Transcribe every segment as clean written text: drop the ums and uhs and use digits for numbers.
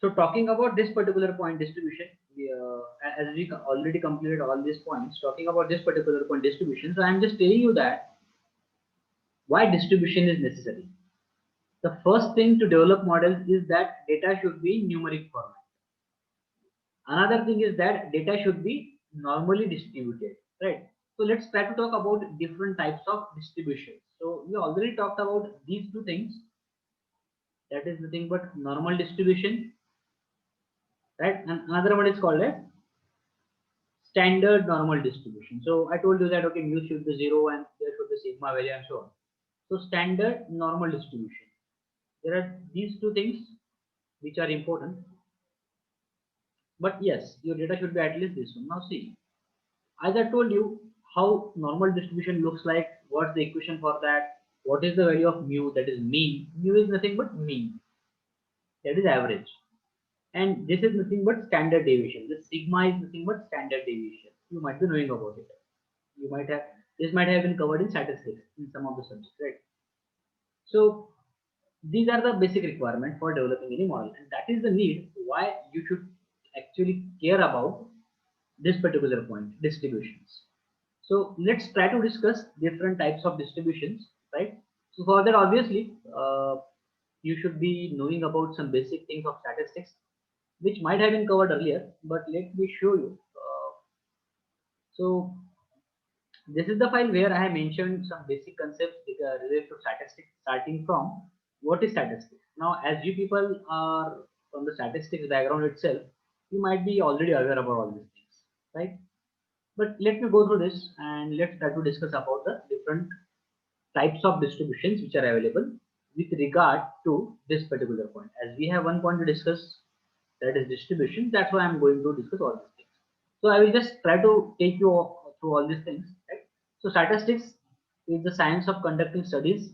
So talking about this particular point distribution, as we already completed all these points, talking about this particular point distribution, so I am just telling you that why distribution is necessary. The first thing to develop models is that data should be numeric format. Another thing is that data should be normally distributed, right? So let's try to talk about different types of distribution. So we already talked about these two things. That is nothing but normal distribution, right? And another one is called a standard normal distribution. So I told you that okay, mu should be zero and there should be sigma value and so on. So standard normal distribution. There are these two things which are important. But yes, your data should be at least this one. Now see, as I told you how normal distribution looks like, what's the equation for that, what is the value of mu, that is mean. Mu is nothing but mean, that is average. And this is nothing but standard deviation. This sigma is nothing but standard deviation. You might be knowing about it. You might have this might have been covered in statistics in some of the subjects, right? So these are the basic requirements for developing any model, and that is the need why you should actually care about this particular point distributions. So let's try to discuss different types of distributions, right? So for that, obviously, you should be knowing about some basic things of statistics, which might have been covered earlier, but let me show you. So this is the file where I have mentioned some basic concepts related to statistics, starting from what is statistics. Now, as you people are from the statistics background itself, you might be already aware about all these things, right? But let me go through this and let's try to discuss about the different types of distributions which are available with regard to this particular point. As we have one point to discuss, that is distribution, that's why I'm going to discuss all these things. So I will just try to take you through all these things, right? So statistics is the science of conducting studies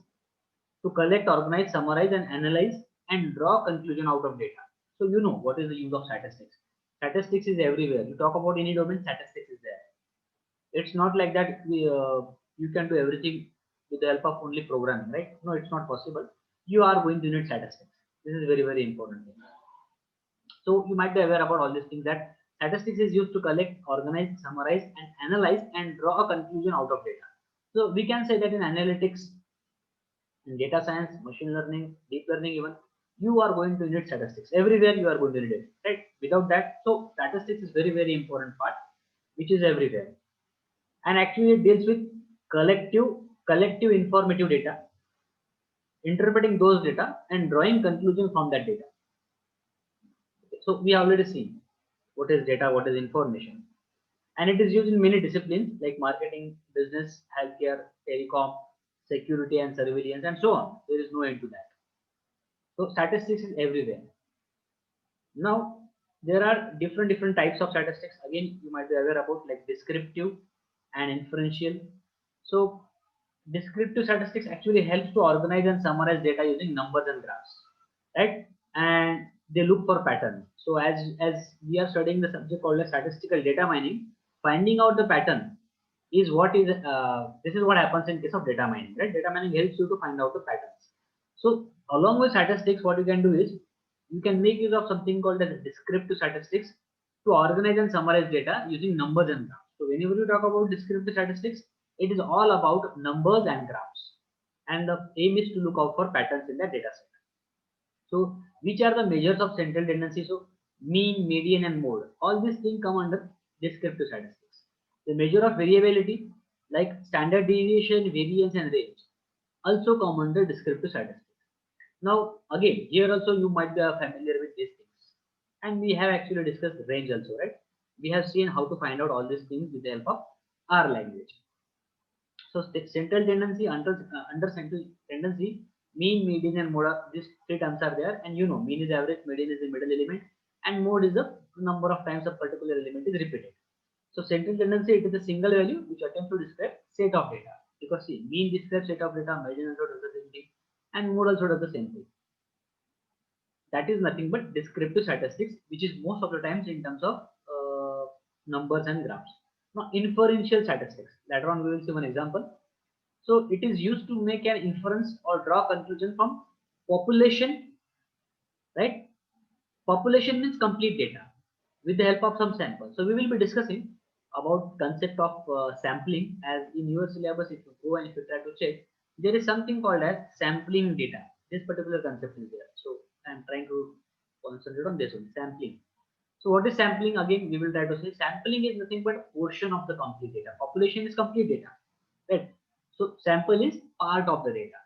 to collect, organize, summarize and analyze and draw conclusion out of data. So you know what is the use of statistics. Statistics is everywhere. You talk about any domain, statistics is there. It's not like that you can do everything with the help of only programming, right? No, it's not possible. You are going to need statistics. This is very, very important thing. So you might be aware about all these things, that statistics is used to collect, organize, summarize and analyze and draw a conclusion out of data. So we can say that in analytics, in data science, machine learning, deep learning even, you are going to need statistics. Everywhere you are going to need it, right? Without that, so statistics is very, very important part, which is everywhere. And actually it deals with collective informative data, interpreting those data and drawing conclusions from that data. So we already seen what is data, what is information, and it is used in many disciplines like marketing, business, healthcare, telecom, security and surveillance and so on. There is no end to that. So statistics is everywhere. Now there are different types of statistics. Again, you might be aware about like descriptive and inferential. So descriptive statistics actually helps to organize and summarize data using numbers and graphs, right? And they look for patterns. So as we are studying the subject called as statistical data mining, finding out the pattern is what is this is what happens in case of data mining, right? Data mining helps you to find out the patterns. So along with statistics, what you can do is you can make use of something called as descriptive statistics to organize and summarize data using numbers and graphs. So whenever you talk about descriptive statistics, it is all about numbers and graphs, and the aim is to look out for patterns in the data set. So which are the measures of central tendency? So mean, median and mode, all these things come under descriptive statistics. The measure of variability like standard deviation, variance and range also come under descriptive statistics. Now again, here also you might be familiar with these things, and we have actually discussed range also, right? We have seen how to find out all these things with the help of R language. So central tendency, under central tendency, mean, median and mode, these three terms are there, and you know mean is average, median is the middle element and mode is the number of times a particular element is repeated. So central tendency, it is a single value which attempts to describe set of data, because see, mean describes set of data, median also does the same thing and mode also does the same thing. That is nothing but descriptive statistics, which is most of the times in terms of numbers and graphs. Now inferential statistics, later on we will see one example. So it is used to make an inference or draw conclusion from population, right? Population means complete data with the help of some samples. So we will be discussing about concept of sampling, as in your syllabus if you go and if you try to check, there is something called as sampling data. This particular concept is there. So I am trying to concentrate on this one, sampling. So what is sampling? Again, we will try to say sampling is nothing but a portion of the complete data. Population is complete data, right? So sample is part of the data.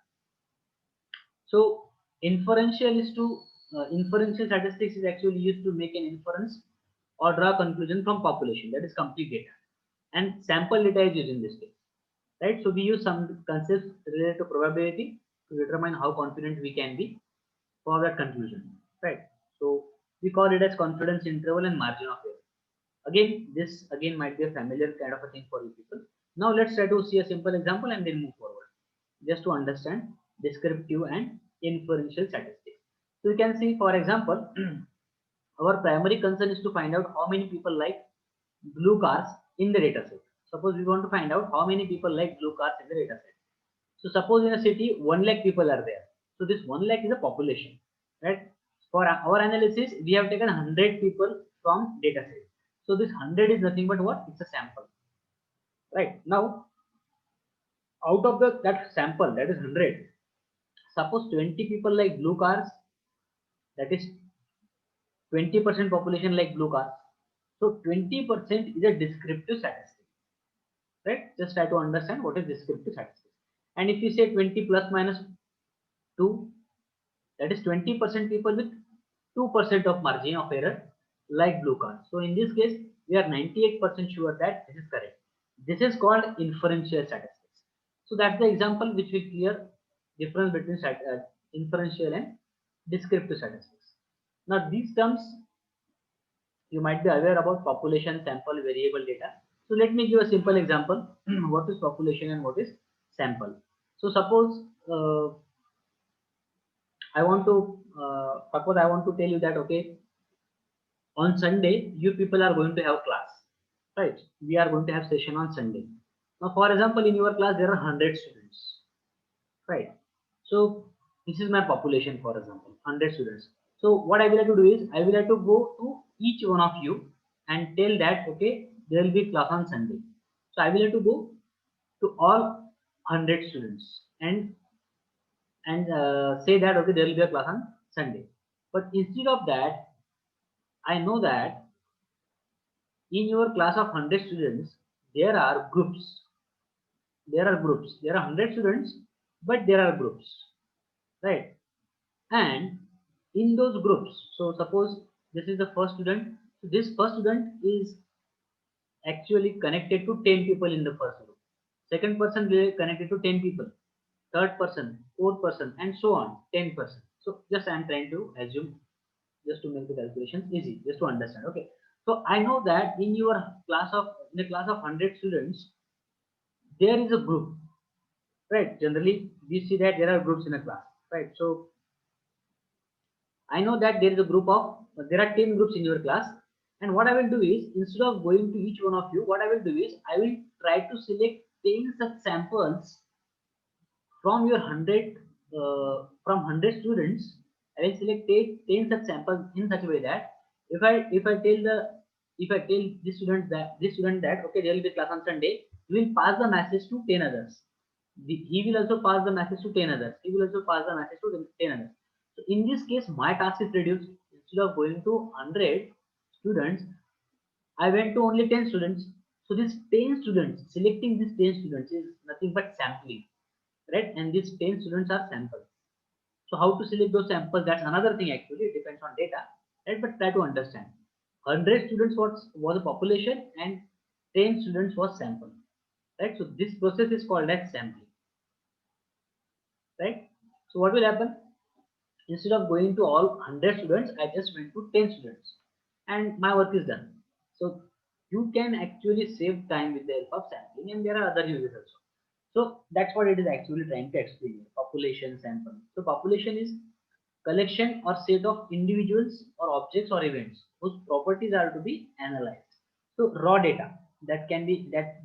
So inferential statistics is actually used to make an inference or draw conclusion from population, that is complete data, and sample data is used in this case, right? So we use some concepts related to probability to determine how confident we can be for that conclusion, right? So we call it as confidence interval and margin of error. Again, this again might be a familiar kind of a thing for you people. Now let's try to see a simple example and then move forward, just to understand descriptive and inferential statistics. So you can see, for example, our primary concern is to find out how many people like blue cars in the data set. Suppose we want to find out how many people like blue cars in the data set. So suppose in a city 1 lakh people are there. So this 1 lakh is a population, right? For our analysis, we have taken 100 people from data set. So this 100 is nothing but what? It's a sample, right? Now, out of that sample, that is 100, suppose 20 people like blue cars, that is 20% population like blue cars. So 20% is a descriptive statistic, right? Just try to understand what is descriptive statistic. And if you say 20 plus minus 2, that is 20% people with 2% of margin of error like blue cars. So in this case, we are 98% sure that this is correct. This is called inferential statistics. So that's the example which will clear difference between inferential and descriptive statistics. Now these terms you might be aware about: population, sample, variable data. So let me give a simple example. What is population and what is sample? So suppose I want to tell you that, okay, on Sunday you people are going to have class, right? We are going to have session on Sunday. Now, for example, in your class there are 100 students, right? So this is my population, for example, 100 students. So what I will have to do is I will have to go to each one of you and tell that, okay, there will be class on Sunday. So I will have to go to all 100 students and say that, okay, there will be a class on Sunday. But instead of that, I know that in your class of 100 students there are groups. There are 100 students, but there are groups, right? And in those groups, so suppose this is the first student. So this first student is actually connected to 10 people in the first group. Second person will connected to 10 people. Third person, fourth person, and so on, 10%. So just I am trying to assume, just to make the calculations easy, just to understand. Okay, so I know that in your in a class of 100 students there is a group, right? Generally we see that there are groups in a class, right? So I know that there is a group of there are 10 groups in your class, and what I will do is, instead of going to each one of you, what I will do is I will try to select 10 such samples from your 100 from 100 students. I will select 10 such samples in such a way that if I tell this student that, okay, there will be class on Sunday, he will pass the message to 10 others. He will also pass the message to 10 others. He will also pass the message to 10 others. So in this case, my task is reduced. Instead of going to 100 students, I went to only 10 students. So these 10 students, selecting these 10 students is nothing but sampling, right? And these 10 students are samples. So how to select those samples? That's another thing actually. It depends on data, right? But try to understand. 100 students was a population and 10 students was sample, right? So this process is called as sampling, right? So what will happen? Instead of going to all 100 students, I just went to 10 students and my work is done. So you can actually save time with the help of sampling, and there are other uses also. So that's what it is actually trying to explain here. Population sample. So population is collection or set of individuals or objects or events whose properties are to be analyzed. So raw data that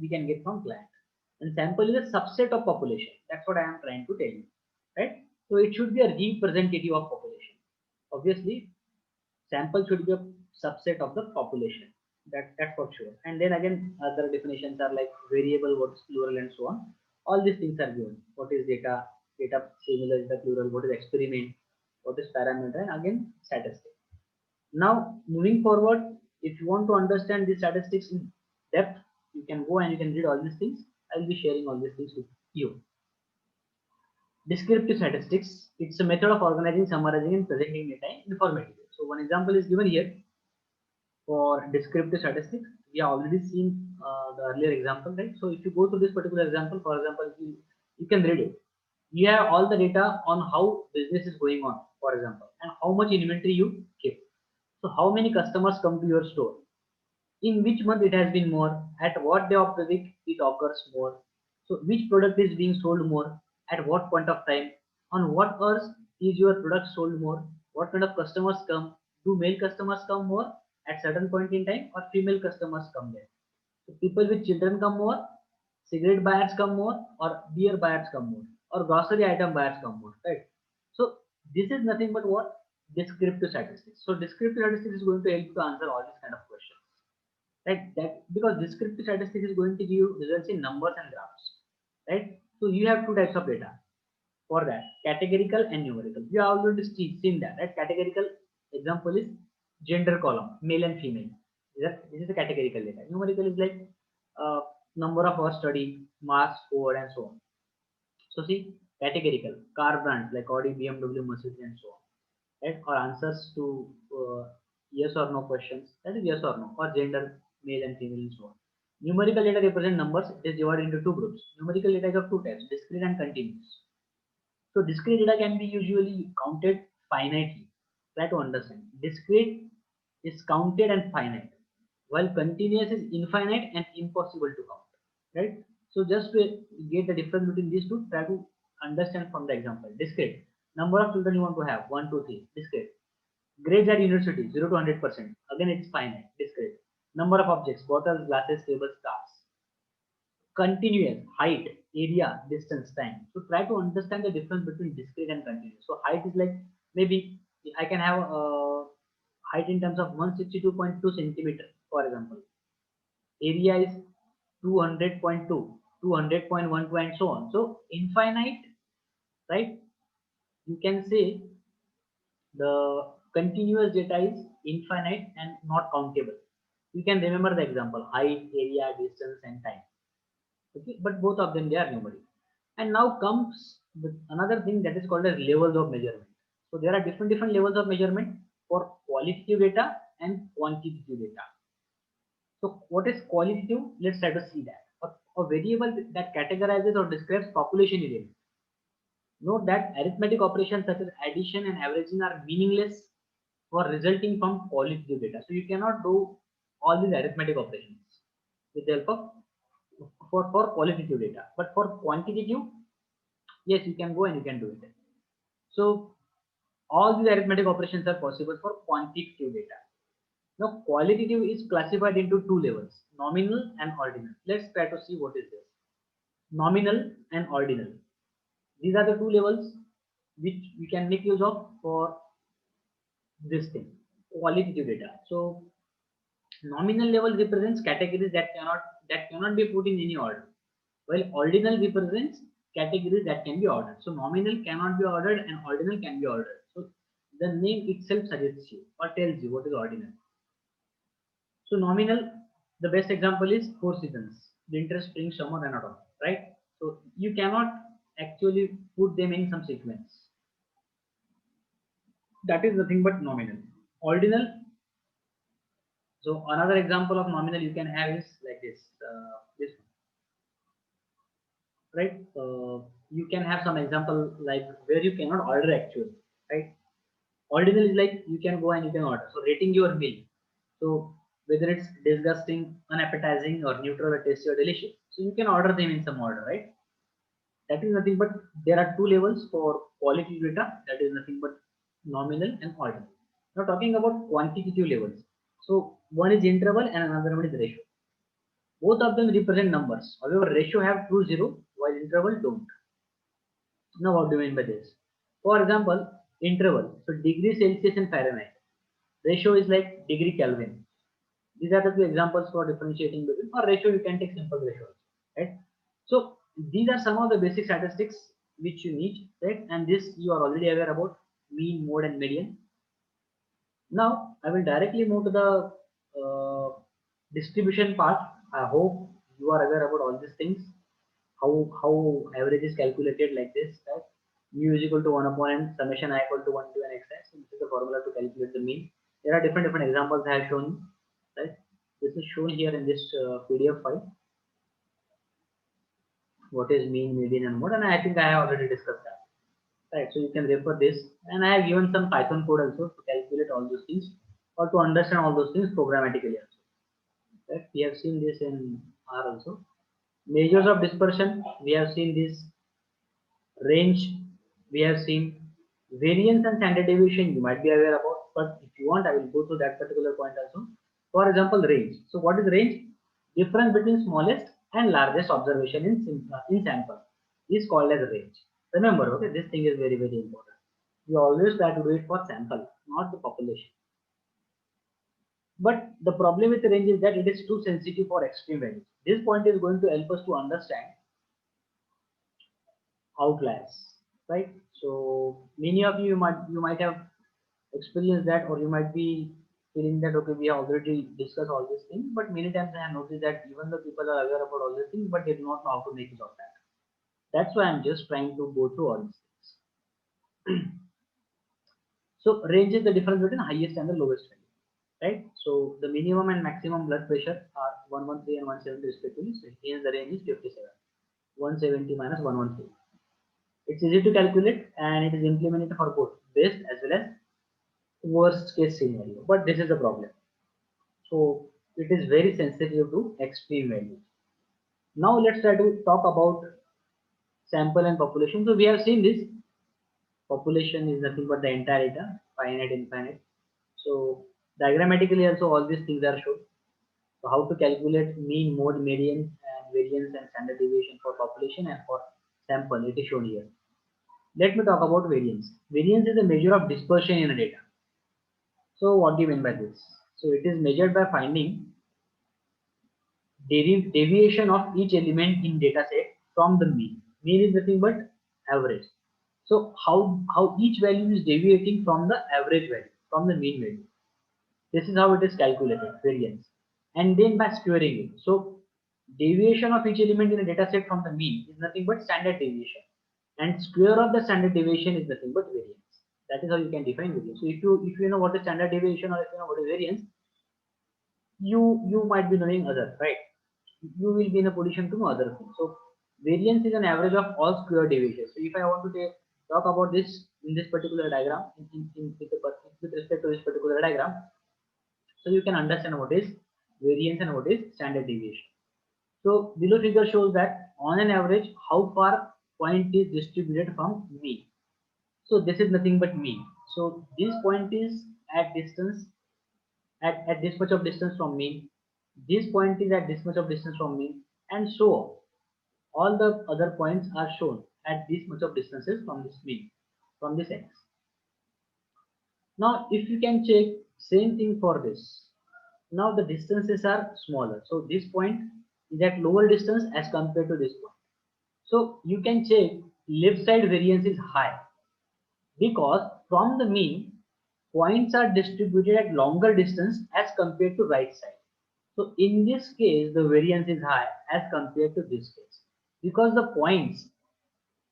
we can get from client. And sample is a subset of population. That's what I am trying to tell you, right? So it should be a representative of population. Obviously, Sample should be a subset of the population. That's for sure. And then again, other definitions are like variable, what is plural, and so on. All these things are given. What is data, data singular, data plural, what is experiment, what is parameter, and again statistic. Now moving forward, if you want to understand the statistics in depth, you can go and you can read all these things. I'll be sharing all these things with you. Descriptive statistics, it's a method of organizing, summarizing, and presenting data in informative. So one example is given here for descriptive statistics. We have already seen the earlier example, right? So if you go to this particular example, for example, you can read it. You have all the data on how business is going on, for example, and how much inventory you keep. So how many customers come to your store? In which month it has been more? At what day of the week it occurs more? So which product is being sold more? At what point of time? On what hours is your product sold more? What kind of customers come? Do male customers come more at certain point in time, or female customers come there? So people with children come more, cigarette buyers come more, or beer buyers come more, or grocery item buyers come more, right? So this is nothing but what? Descriptive statistics. So descriptive statistics is going to help you to answer all these kind of questions, right? That because descriptive statistics is going to give you results in numbers and graphs, right? So you have two types of data for that: categorical and numerical. You have already seen that, right? Categorical example is gender column, male and female. This is the categorical data. Numerical is like uh, number of hours study, mass score, and so on. So see, categorical car brands like Audi, BMW, Mercedes, and so on, right? Or answers to yes or no questions, that is yes or no, or gender, male and female, and so on. Numerical data represent numbers. It is divided into two groups. Numerical data is of two types: discrete and continuous. So discrete data can be usually counted finitely. Try to understand. Discrete is counted and finite, while continuous is infinite and impossible to count. Right? So just to get the difference between these two, try to understand from the example. Discrete. Number of children you want to have, 1, 2, 3. Discrete. Grades at university, 0 to 100%. Again, it's finite. Discrete. Number of objects, bottles, glasses, tables, cars. Continuous, height, area, distance, time. So try to understand the difference between discrete and continuous. So height is like, maybe I can have height in terms of 162.2 centimeter, for example. Area is 200.2, 200.12, and so on. So infinite, right? You can say the continuous data is infinite and not countable. You can remember the example: height, area, distance, and time. Okay, but both of them, they are numeric. And now comes another thing that is called as levels of measurement. So there are different levels of measurement for qualitative data and quantitative data. So what is qualitative? Let's try to see that. A variable that categorizes or describes population area. Note that arithmetic operations such as addition and averaging are meaningless for resulting from qualitative data. So you cannot do all these arithmetic operations with the help of for qualitative data. But for quantitative, yes, you can go and you can do it. So all these arithmetic operations are possible for quantitative data. Now qualitative is classified into two levels: nominal and ordinal. Let's try to see what is this. Nominal and ordinal. These are the two levels which we can make use of for this thing, qualitative data. So nominal level represents categories that cannot be put in any order, while ordinal represents categories that can be ordered. So nominal cannot be ordered and ordinal can be ordered. So the name itself suggests you or tells you what is ordinal. So nominal, the best example is four seasons: winter, spring, summer, and autumn. Right? So you cannot actually put them in some sequence. That is nothing but nominal. Ordinal. So another example of nominal you can have is like this. This right? You can have some example like where you cannot order actually, right? Ordinal is like you can go and you can order. So rating your meal. So whether it's disgusting, unappetizing, or neutral, or tasty, or delicious. So you can order them in some order, right? That is nothing but there are two levels for quality data. That is nothing but nominal and ordinal. Now talking about quantitative levels. So one is interval and another one is ratio. Both of them represent numbers. However, ratio have true zero while interval don't. Now what do you mean by this? For example, interval. So degree Celsius and Fahrenheit. Ratio is like degree Kelvin. These are the two examples for differentiating between. For ratio, you can take simple ratio, right? So these are some of the basic statistics which you need, right? And this you are already aware about: mean, mode, and median. Now I will directly move to the distribution part. I hope you are aware about all these things. How average is calculated like this, right? Mu is equal to 1 upon n, summation I equal to 1 to n x. So this is the formula to calculate the mean. There are different examples I have shown, right? This is shown here in this PDF file. What is mean, median, and mode, and I think I have already discussed that. Right, so you can refer this, and I have given some Python code also to calculate all those things or to understand all those things programmatically also. Right, we have seen this in R also. Measures of dispersion, we have seen this. Range, we have seen. Variance and standard deviation you might be aware about, but if you want I will go to that particular point also. For example, range. So what is range? Difference between smallest and largest observation in sample is called as range. Remember, okay, this thing is very important. We always try to do it for sample, not the population. But the problem with the range is that it is too sensitive for extreme values. This point is going to help us to understand outliers, right? So many of you might have experienced that, or you might be feeling that okay, we have already discussed all these things, but many times I have noticed that even the people are aware about all these things, but they do not know how to make use of that. That's why I'm just trying to go through all these things. So range is the difference between highest and the lowest value, right? So the minimum and maximum blood pressure are 113 and 170 respectively. So here the range is 57. 170 minus 113. It's easy to calculate and it is implemented for both best as well as worst case scenario. But this is the problem. So it is very sensitive to extreme values. Now let's try to talk about sample and population. So we have seen this. Population is nothing but the entire data, finite, infinite. So diagrammatically also all these things are shown. So how to calculate mean, mode, median, and variance and standard deviation for population and for sample, it is shown here. Let me talk about variance. Variance is a measure of dispersion in a data. So what do you mean by this? So it is measured by finding deviation of each element in data set from the mean. Mean is nothing but average. So how each value is deviating from the average value, from the mean value. This is how it is calculated, variance. And then by squaring it. So deviation of each element in a data set from the mean is nothing but standard deviation. And square of the standard deviation is nothing but variance. That is how you can define variance. So if you know what is standard deviation or if you know what is variance, you might be knowing other, right? You will be in a position to know other things. So variance is an average of all square deviations. So if I want to talk about this in this particular diagram, with respect to this particular diagram, so you can understand what is variance and what is standard deviation. So below figure shows that on an average, how far point is distributed from mean. So this is nothing but mean. So this point is at distance at this much of distance from mean. This point is at this much of distance from mean, and so on. All the other points are shown at this much of distances from this mean, from this x. Now if you can check same thing for this. Now the distances are smaller. So this point is at lower distance as compared to this point. So you can check left side variance is high because from the mean points are distributed at longer distance as compared to right side. So in this case the variance is high as compared to this case because the points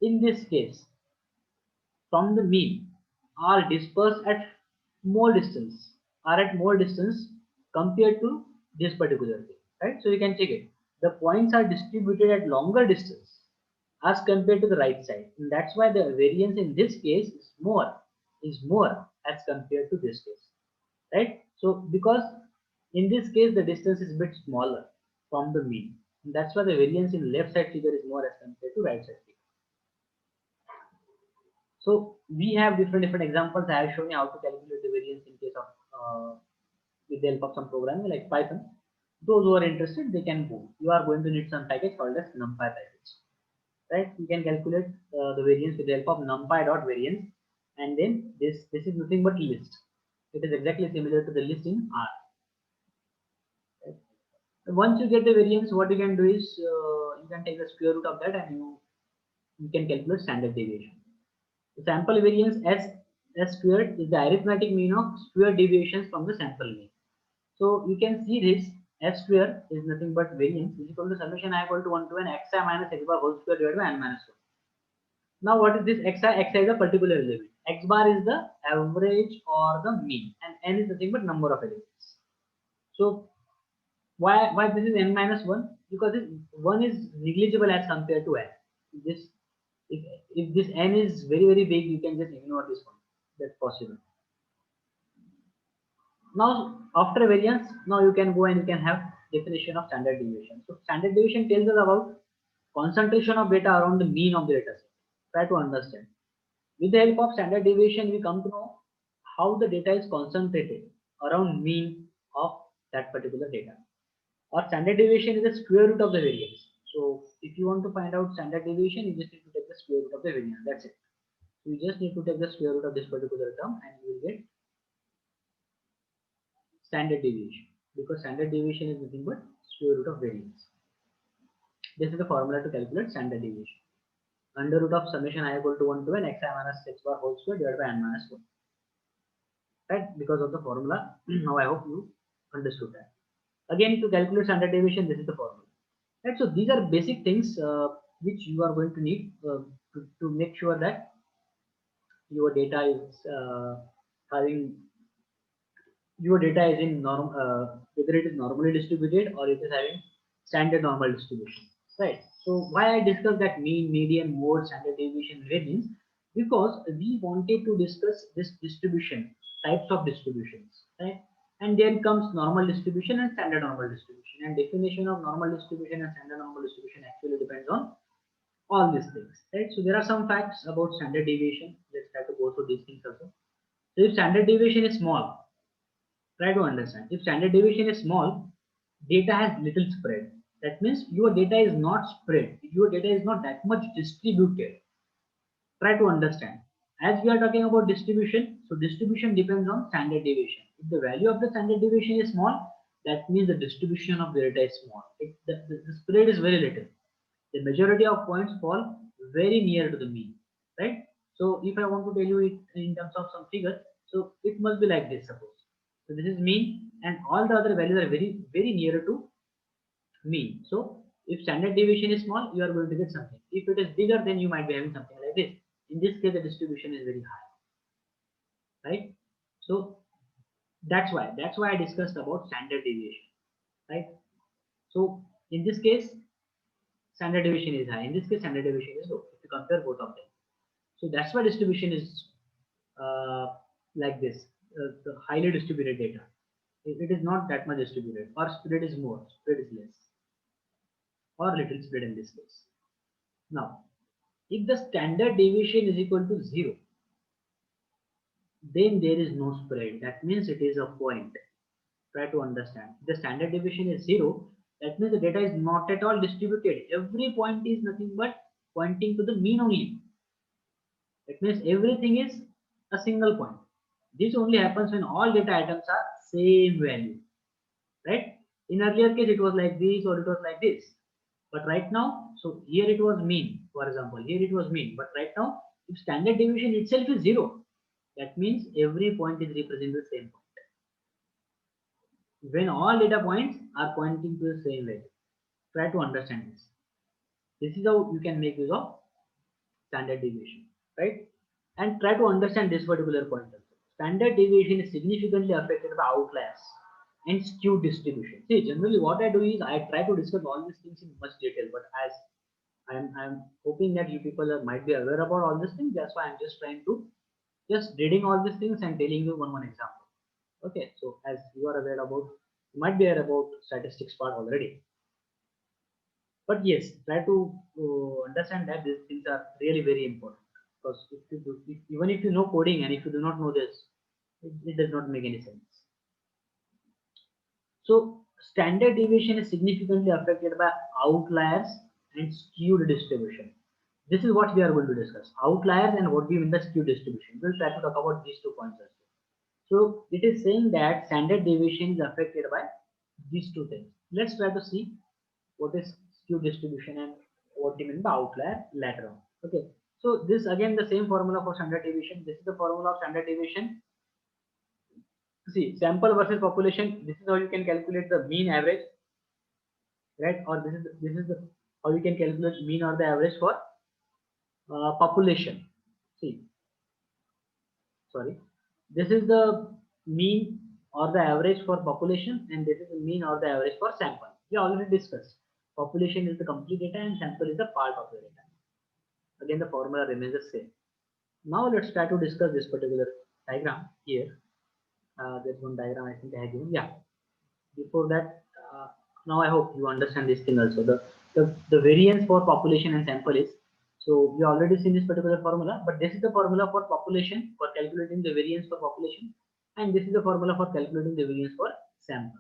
in this case from the mean are dispersed at more distance compared to this particular thing, right? So you can check it. The points are distributed at longer distance as compared to the right side, and that's why the variance in this case is more as compared to this case, right? So because in this case the distance is a bit smaller from the mean, and that's why the variance in left side figure is more as compared to right side figure. So we have different examples. I have shown you how to calculate the variance in case of with the help of some programming like Python. Those who are interested, they can go. You are going to need some package called as NumPy package, right? You can calculate the variance with the help of NumPy dot variance, and then this is nothing but list, It is exactly similar to the list in R. Right? Once you get the variance, what you can do is you can take the square root of that and you can calculate standard deviation. The sample variance S squared is the arithmetic mean of square deviations from the sample mean. So you can see this S square is nothing but variance is equal to summation I equal to 1 to an xi minus x bar whole square divided by n minus 1. Now what is this xi? Xi is a particular element. X bar is the average or the mean, and n is nothing but number of elements. So why this is n minus 1? Because this 1 is negligible as compared to n. This if this n is very big, you can just ignore this one. That's possible. Now after variance, now you can go and you can have definition of standard deviation. So standard deviation tells us about concentration of data around the mean of the data set. Try to understand. With the help of standard deviation, we come to know how the data is concentrated around mean of that particular data. Or standard deviation is the square root of the variance. So if you want to find out standard deviation, you just need to take the square root of the variance. That's it. You just need to take the square root of this particular term and you will get standard deviation, because standard deviation is nothing but square root of variance. This is the formula to calculate standard deviation. Under root of summation I equal to 1 to n xi minus x bar whole square divided by n minus 1. Right? Because of the formula. Now I hope you understood that. Again, to calculate standard deviation, this is the formula. Right? So these are basic things which you are going to need to make sure that your data is having your data is in norm, whether it is normally distributed or it is having standard normal distribution, right? So why I discussed that mean, median, mode, standard deviation, variance, because we wanted to discuss this distribution, types of distributions, right? And then comes normal distribution and standard normal distribution, and definition of normal distribution and standard normal distribution actually depends on all these things, right? So there are some facts about standard deviation. Let's try to go through these things also. So if standard deviation is small, try to understand. If standard deviation is small, data has little spread. That means your data is not spread. Your data is not that much distributed. Try to understand. As we are talking about distribution, so distribution depends on standard deviation. If the value of the standard deviation is small, that means the distribution of the data is small. The spread is very little. The majority of points fall very near to the mean, right? So if I want to tell you it in terms of some figure, so it must be like this, suppose. So this is mean, and all the other values are very near to mean. So if standard deviation is small, you are going to get something. If it is bigger, then you might be having something like this. In this case, the distribution is very high, right? So that's why I discussed about standard deviation, right? So in this case, standard deviation is high. In this case, standard deviation is low. If you compare both of them, so that's why distribution is uh, like this. The highly distributed data. It is not that much distributed, or spread is more, spread is less, or little spread in this case. Now, if the standard deviation is equal to 0, then there is no spread. That means it is a point. Try to understand. If the standard deviation is 0, that means the data is not at all distributed. Every point is nothing but pointing to the mean only. That means everything is a single point. This only happens when all data items are same value, right? In earlier case, it was like this or it was like this. But right now, so here it was mean, for example, here it was mean. But right now, if standard deviation itself is 0, that means every point is representing the same point. When all data points are pointing to the same value. Try to understand this. This is how you can make use of standard deviation, right? And try to understand this particular point also. Standard deviation is significantly affected by outliers and skewed distribution. See, generally what I do is I try to discuss all these things in much detail, but as I'm hoping that you people might be aware about all these things. That's why I'm just trying to just reading all these things and telling you one example. Okay, so as you are aware about, you might be aware about statistics part already. But yes, try to understand that these things are really very important, because even if you know coding and if you do not know this, it does not make any sense. So standard deviation is significantly affected by outliers and skewed distribution. This is what we are going to discuss: outliers and what we mean by skewed distribution. We'll try to talk about these 2 points also. So it is saying that standard deviation is affected by these two things. Let's try to see what is skew distribution and what you mean by outlier later on. Okay. So this again the same formula for standard deviation. This is the formula of standard deviation. See, sample versus population. This is how you can calculate the mean average, right? Or this is the how you can calculate mean or the average for population. See, sorry, this is the mean or the average for population, and this is the mean or the average for sample. We already discussed. Population is the complete data, and sample is the part of the data. Again, the formula remains the same. Now let's try to discuss this particular diagram here. There's one diagram I think I have given. Yeah. Before that, now I hope you understand this thing also. The variance for population and sample is, so we already seen this particular formula, but this is the formula for population for calculating the variance for population, and this is the formula for calculating the variance for sample.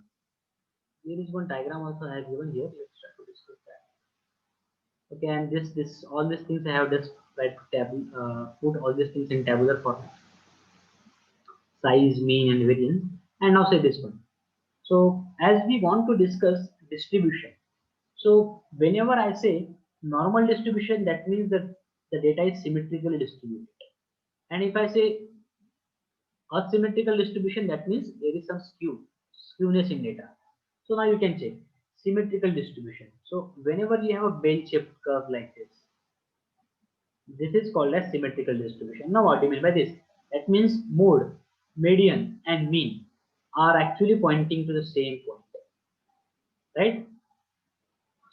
There is one diagram also I have given here. Let's try to discuss that. Okay, and this all these things I have just tried to put all these things in tabular format, size, mean, and variance, and now say this one. So as we want to discuss distribution, so whenever I say normal distribution, that means that the data is symmetrically distributed. And if I say asymmetrical distribution, that means there is some skewness in data. So now you can check symmetrical distribution. So whenever you have a bell-shaped curve like this is called as symmetrical distribution. Now what do you mean by this? That means mode, median, and mean are actually pointing to the same point, right?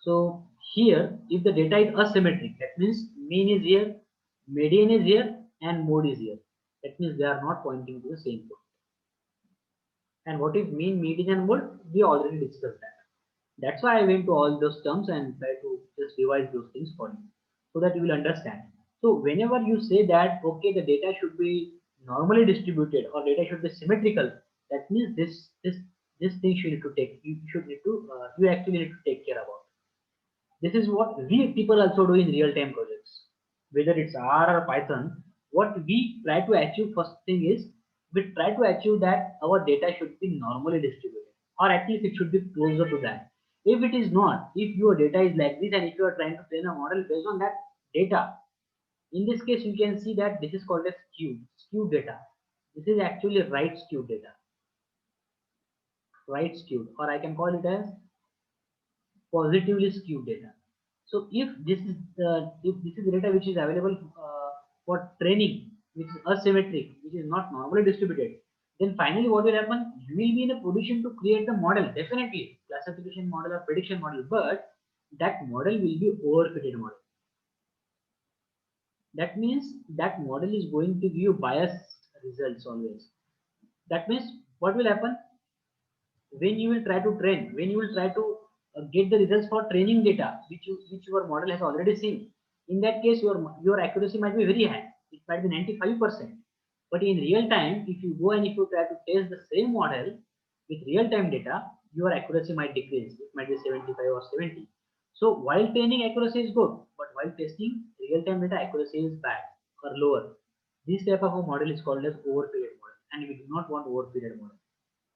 So here, if the data is asymmetric, that means mean is here, median is here, and mode is here. That means they are not pointing to the same point. And what is mean, median, and mode? We already discussed that. That's why I went to all those terms and try to just revise those things for you, so that you will understand. So whenever you say that, okay, the data should be normally distributed or data should be symmetrical, that means this thing you need to take. You actually need to take care about. This is what we people also do in real-time projects, whether it's R or Python. What we try to achieve first thing is we try to achieve that our data should be normally distributed, or at least it should be closer to that. If it is not, if your data is like this, and if you are trying to train a model based on that data, in this case you can see that this is called as skewed data. This is actually right skewed data, right skewed, or I can call it as positively skewed data. So if this is data which is available for training, which is asymmetric, which is not normally distributed, then finally what will happen? You will be in a position to create the model, definitely classification model or prediction model, but that model will be overfitted model. That means that model is going to give you biased results always. That means what will happen? When you will try to train, when you will try to get the results for training data which your model has already seen, in that case your accuracy might be very high, it might be 95%. But in real time, if you go and if you try to test the same model with real time data, your accuracy might decrease, it might be 75 or 70. So while training, accuracy is good, but while testing real time data, accuracy is bad or lower. This type of a model is called as overfitted model, and we do not want overfitted model,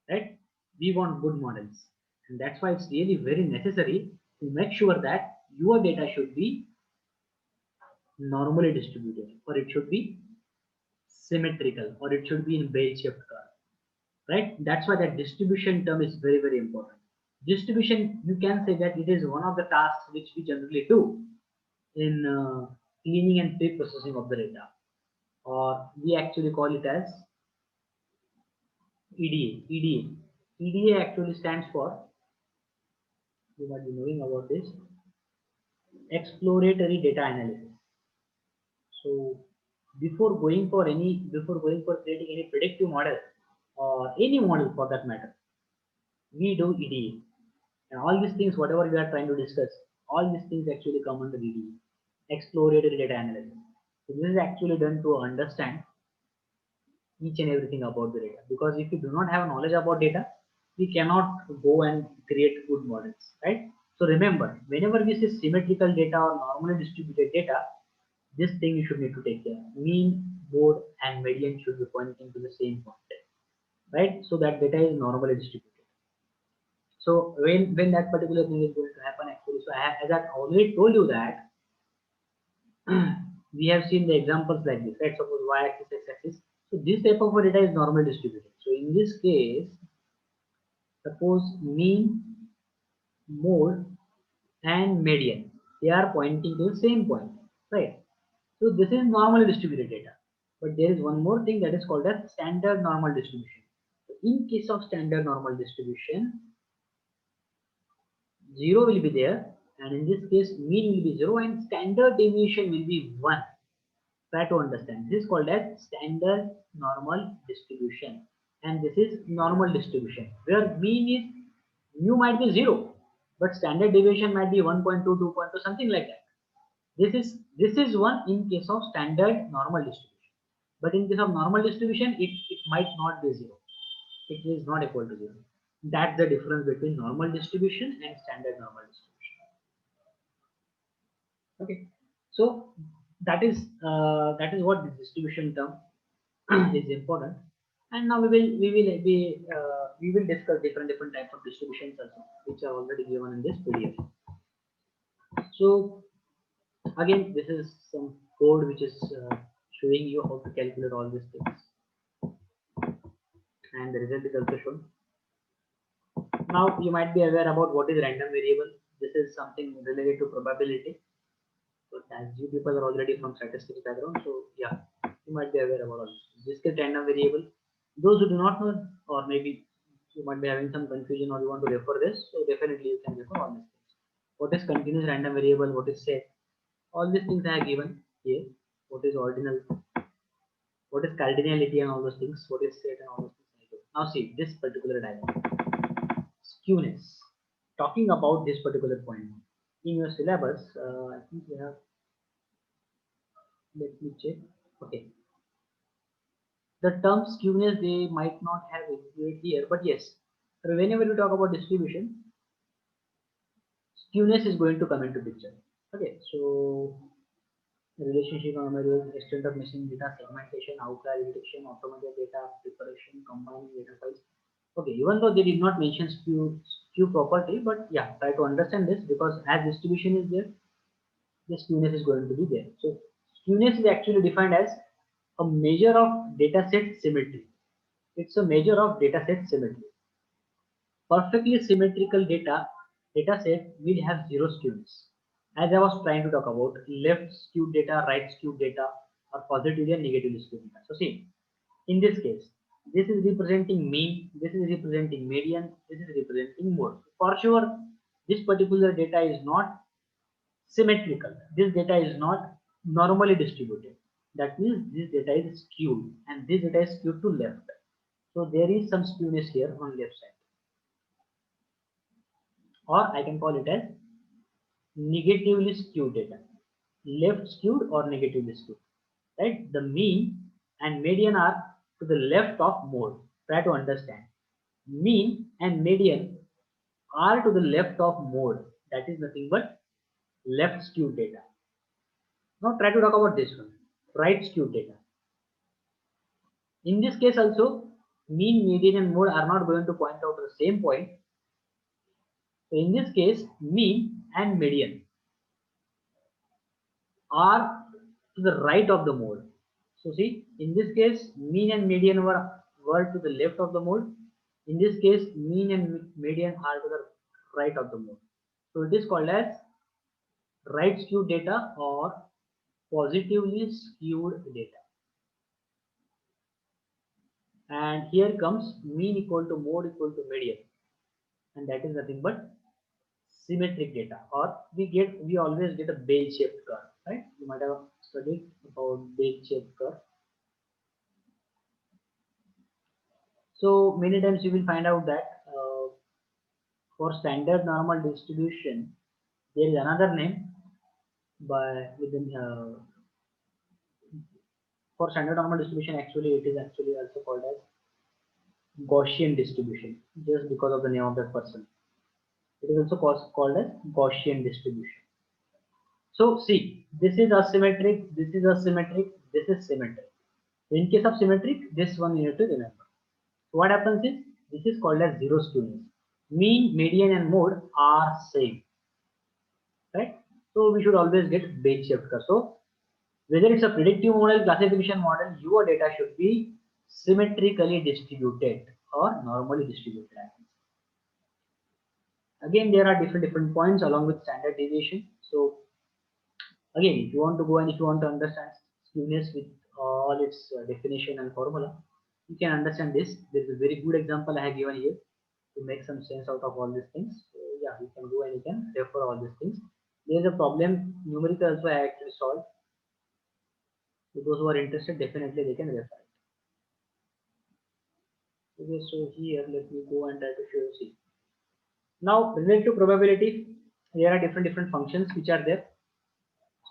right? We want good models, and that's why it's really very necessary to make sure that your data should be normally distributed, or it should be symmetrical, or it should be in bell-shaped curve, right? That's why that distribution term is very, very important. Distribution, you can say that it is one of the tasks which we generally do in cleaning and pre-processing of the data, or we actually call it as EDA. EDA actually stands for, you might be knowing about this, exploratory data analysis. So before going for creating any predictive model or any model for that matter, we do EDA. And all these things, whatever we are trying to discuss, all these things actually come under EDA, exploratory data analysis. So this is actually done to understand each and everything about the data. Because if you do not have knowledge about data, we cannot go and create good models, right? So remember, whenever we say symmetrical data or normally distributed data, this thing you should need to take care. Mean, mode, and median should be pointing to the same point. right? So that data is normally distributed. So when that particular thing is going to happen actually, so as I already told you that we have seen the examples like this, right? Suppose y-axis, x-axis. So this type of data is normally distributed. So in this case, suppose mean, mode, and median, they are pointing to the same point, right? So this is normally distributed data. But there is one more thing that is called as standard normal distribution. So in case of standard normal distribution, 0 will be there, and in this case mean will be 0 and standard deviation will be 1. Try to understand. This is called as standard normal distribution, and this is normal distribution where mean is mu might be 0, but standard deviation might be 1.2, 2.2, something like that. This is one in case of standard normal distribution, but in case of normal distribution it might not be 0. It is not equal to 0. That's the difference between normal distribution and standard normal distribution. Okay, so that is what the distribution term is important. And now we will discuss different types of distributions also, which are already given in this PDF. So again, this is some code which is showing you how to calculate all these things, and the result is also shown. Now you might be aware about what is random variable. This is something related to probability. So as you people are already from statistics background, so yeah, you might be aware about all this. This is random variable. Those who do not know, or maybe you might be having some confusion, or you want to refer this, so definitely you can refer all these things. What is continuous random variable? What is set? All these things I have given here. What is ordinal? What is cardinality and all those things? What is set and all those things? Now see this particular diagram. Skewness. Talking about this particular point in your syllabus, I think you have. Let me check. Okay, the term skewness they might not have included here, but yes, whenever we talk about distribution, skewness is going to come into picture. Okay, so relationship analysis, extent of missing data, segmentation, outlier detection, automated data preparation, combining data files. Okay, even though they did not mention skew property, but yeah, try to understand this because as distribution is there, the skewness is going to be there. So skewness is actually defined as a measure of data set symmetry. It's a measure of data set symmetry. Perfectly symmetrical data set will have zero skewness. As I was trying to talk about left skewed data, right skewed data, or positively and negatively skewed data. So see, in this case, this is representing mean, this is representing median, this is representing mode. For sure, this particular data is not symmetrical. This data is not normally distributed. That means this data is skewed and this data is skewed to left. So there is some skewness here on left side, or I can call it as negatively skewed data, left skewed or negatively skewed, right? The mean and median are to the left of mode. Try to understand. Mean and median are to the left of mode. That is nothing but left skewed data. Now try to talk about this one, right skewed data. In this case also, mean, median, and mode are not going to point out to the same point. So in this case, mean and median are to the right of the mode. So see, in this case, mean and median were to the left of the mode. In this case, mean and median are to the right of the mode. So it is called as right skewed data or positively skewed data. And here comes mean equal to mode equal to median, and that is nothing but symmetric data, or we always get a bell shaped curve, right? You might have studied about bell shaped curve. So many times you will find out that for standard normal distribution, there is another name by within for standard normal distribution. Actually, it is actually also called as Gaussian distribution, just because of the name of that person. It is also called as Gaussian distribution. So see, this is asymmetric, this is asymmetric, this is symmetric. In case of symmetric, this one you need to remember. So what happens is this is called as zero skewness. Mean, median, and mode are same, right? So we should always get bell-shaped curve. So whether it's a predictive model, classification model, your data should be symmetrically distributed or normally distributed. Again, there are different points along with standard deviation. So again, if you want to go and if you want to understand skewness with all its definition and formula, you can understand this. This is a very good example I have given here to make some sense out of all these things. So yeah, you can go and you can refer all these things. There is a problem numerical also I actually solved. So those who are interested, definitely they can refer it. Okay, so here let me go and try to show you. See. Now related to probability, there are different functions which are there.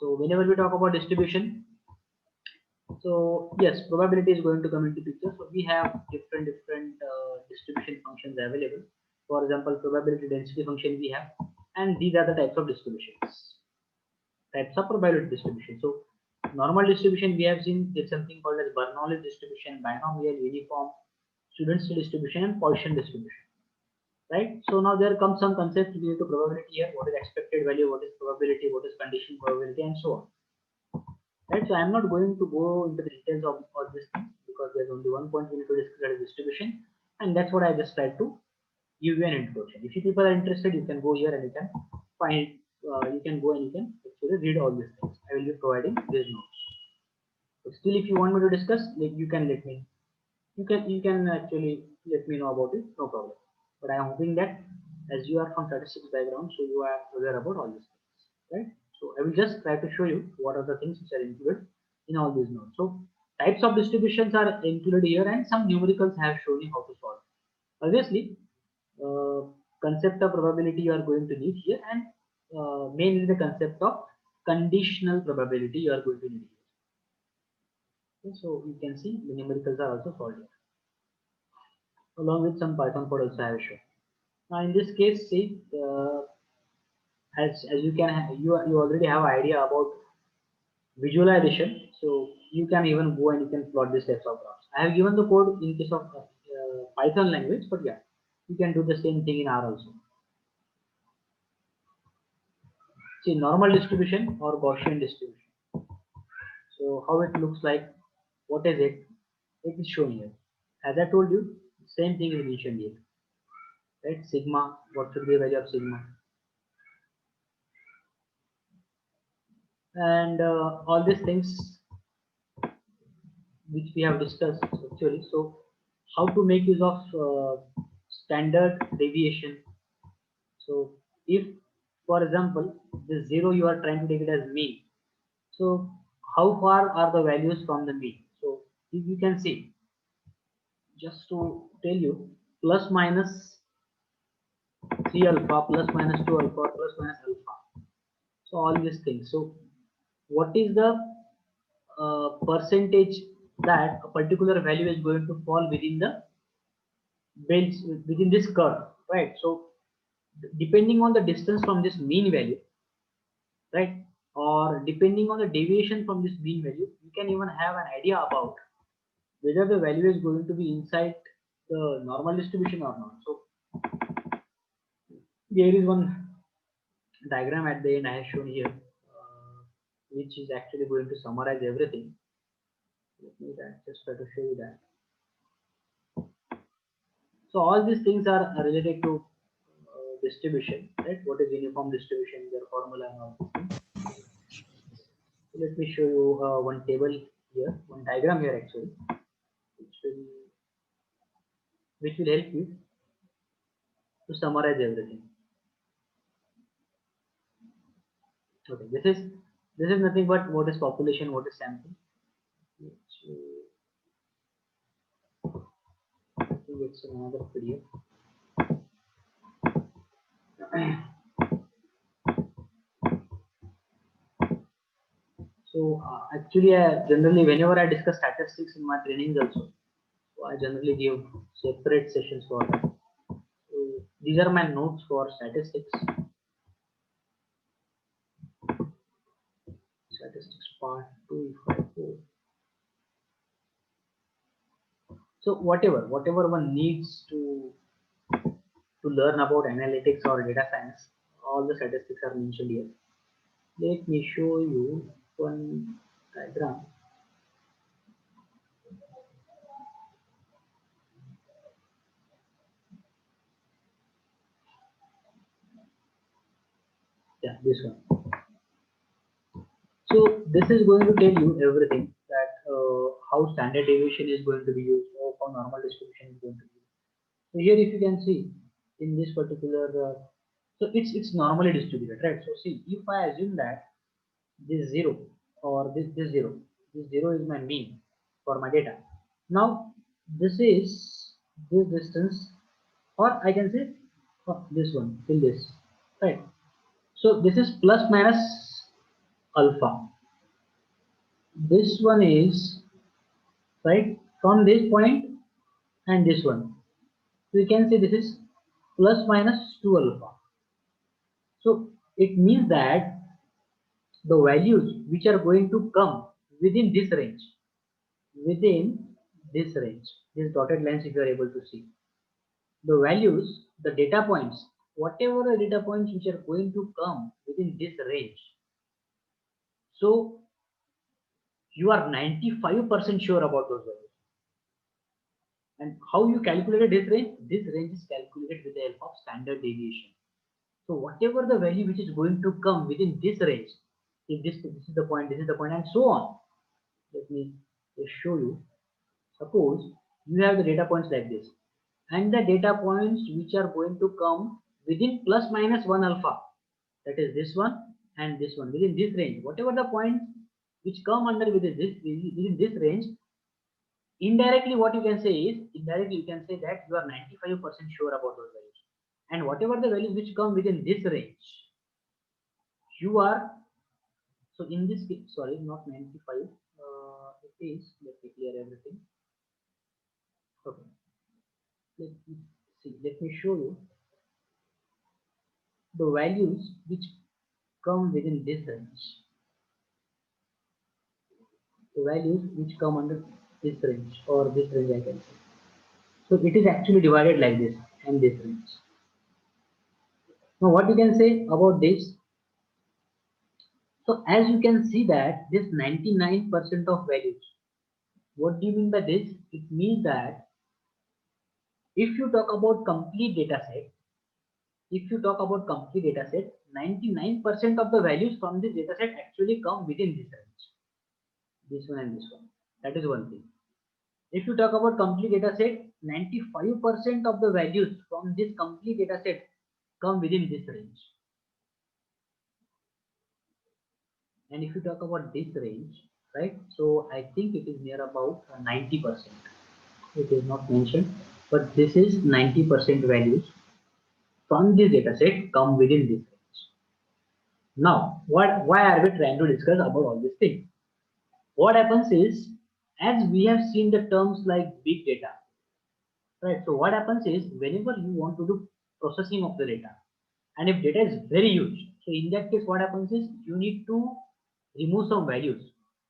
So whenever we talk about distribution, so yes, probability is going to come into picture. So we have different distribution functions available. For example, probability density function we have, and these are the types of distributions. Types of probability distribution. So normal distribution we have seen is something called as Bernoulli distribution, binomial, uniform, student distribution, and Poisson distribution. Right. So now there comes some concepts related to probability here. What is expected value? What is probability? What is condition probability? And so on. Right, so I'm not going to go into the details of all these things because there's only one point we need to discuss, that is distribution, and that's what I just tried to give you an introduction. If you people are interested, you can go here and you can find, you can go and you can actually read all these things. I will be providing these notes. But still, if you want me to discuss, you can let me. You can actually let me know about it, no problem. But I am hoping that as you are from statistics background, so you are aware about all these things, right? So I will just try to show you what are the things which are included in all these notes. So types of distributions are included here, and some numericals have shown you how to solve. Obviously, uh, concept of probability you are going to need here, and mainly the concept of conditional probability you are going to need here. Okay, so you can see the numericals are also solved here, along with some Python code also I have shown. Now in this case, see, as you can you already have idea about visualization, so you can even go and you can plot this types of graphs. I have given the code in case of Python language, but yeah, you can do the same thing in R also. See, normal distribution or Gaussian distribution. So how it looks like, what is it? It is shown here. As I told you, same thing is mentioned here. Right? Sigma, what should be the value of sigma? And all these things which we have discussed actually. So how to make use of standard deviation. So if, for example, the zero you are trying to take it as mean, so how far are the values from the mean? So if you can see, just to tell you, plus minus 3 alpha, plus minus 2 alpha, plus minus alpha. So all these things. So what is the percentage that a particular value is going to fall within the belts within this curve, right? So depending on the distance from this mean value, right, or depending on the deviation from this mean value, you can even have an idea about whether the value is going to be inside the normal distribution or not. So there is one diagram at the end I have shown here, which is actually going to summarize everything. Let me just try to show you that. So all these things are related to distribution, right? What is uniform distribution, their formula and all these things. So let me show you one table here, one diagram here actually, which will help you to summarize everything. Okay, this is nothing but what is population, what is sample. I think it's another PDF. So actually, generally whenever I discuss statistics in my trainings also, so I generally give separate sessions for that. So these are my notes for statistics. Statistics part 2 if I go. So whatever one needs to learn about analytics or data science, all the statistics are mentioned here. Let me show you one diagram. Yeah, this one. So this is going to tell you everything that how standard deviation is going to be used or how normal distribution is going to be used. So here if you can see in this particular, so it's normally distributed, right? So see, if I assume that this zero or this zero is my mean for my data. Now this is this distance, or I can say this one till this, right? So this is plus minus alpha. This one is right from this point and this one. So you can say this is plus minus 2 alpha. So it means that the values which are going to come within this range, within this range, this dotted lines if you are able to see, the values, the data points, whatever the data points which are going to come within this range. So you are 95% sure about those values. And how you calculated this range? This range is calculated with the help of standard deviation. So whatever the value which is going to come within this range, if this is the point, this is the point, and so on. Let me just show you. Suppose you have the data points like this, and the data points which are going to come within plus minus 1 alpha, that is this one and this one, within this range. Whatever the points which come under within this range, indirectly what you can say is, indirectly you can say that you are 95% sure about those values. And whatever the values which come within this range, you are, so in this case, sorry, not 95, it is, let me clear everything. Okay, let me see, let me show you the values which come within this range, the values which come under this range or this range I can say. So it is actually divided like this and this range. Now what you can say about this? So as you can see that this 99% of values, what do you mean by this? It means that if you talk about complete data set, if you talk about complete data set, 99% of the values from this data set actually come within this range. This one and this one. That is one thing. If you talk about complete data set, 95% of the values from this complete data set come within this range. And if you talk about this range, right? So I think it is near about 90%. It is not mentioned, but this is 90% values from this data set come within this range. Now, why are we trying to discuss about all these things? What happens is, as we have seen the terms like big data, right? So what happens is, whenever you want to do processing of the data, and if data is very huge, so in that case, what happens is you need to remove some values,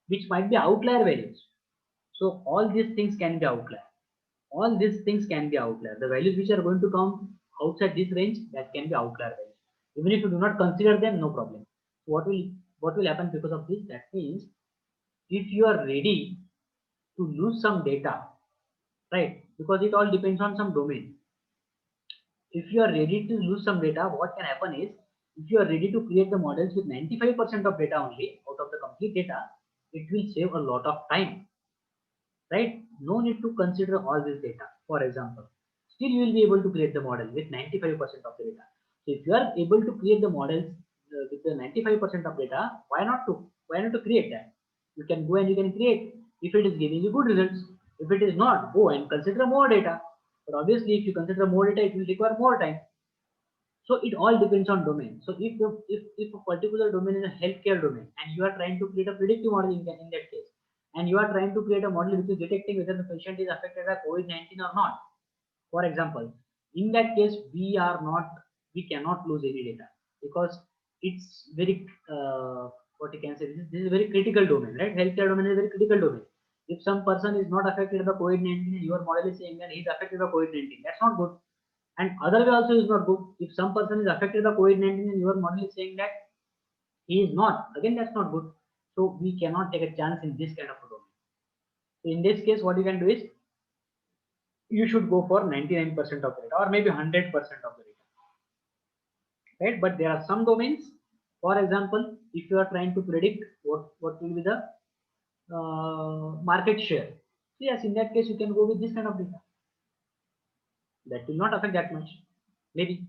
which might be outlier values. So all these things can be outlier. All these things can be outlier. The values which are going to come outside this range, that can be outlier values. Even if you do not consider them, no problem. What will happen because of this? That means if you are ready to lose some data, right? Because it all depends on some domain. If you are ready to lose some data, what can happen is, if you are ready to create the models with 95% of data only out of the complete data, it will save a lot of time, right? No need to consider all this data. For example, still you will be able to create the model with 95% of the data. So if you are able to create the models with the 95% of data, why not to create that? You can go and you can create if it is giving you good results. If it is not, go and consider more data. But obviously, if you consider more data, it will require more time. So it all depends on domain. So if a particular domain is a healthcare domain and you are trying to create a predictive model in that case, and you are trying to create a model which is detecting whether the patient is affected by COVID-19 or not, for example, in that case we cannot lose any data, because it's very what you can say, this is a very critical domain, right? Healthcare domain is a very critical domain. If some person is not affected by COVID-19 and your model is saying that he is affected by COVID-19, that's not good. And other way also is not good. If some person is affected by COVID-19 and your model is saying that he is not, again that's not good. So we cannot take a chance in this kind of a domain. So in this case, what you can do is you should go for 99% of the data or maybe 100% of the data, right? But there are some domains, for example, if you are trying to predict what will be the market share, so yes, in that case you can go with this kind of data. That will not affect that much, maybe.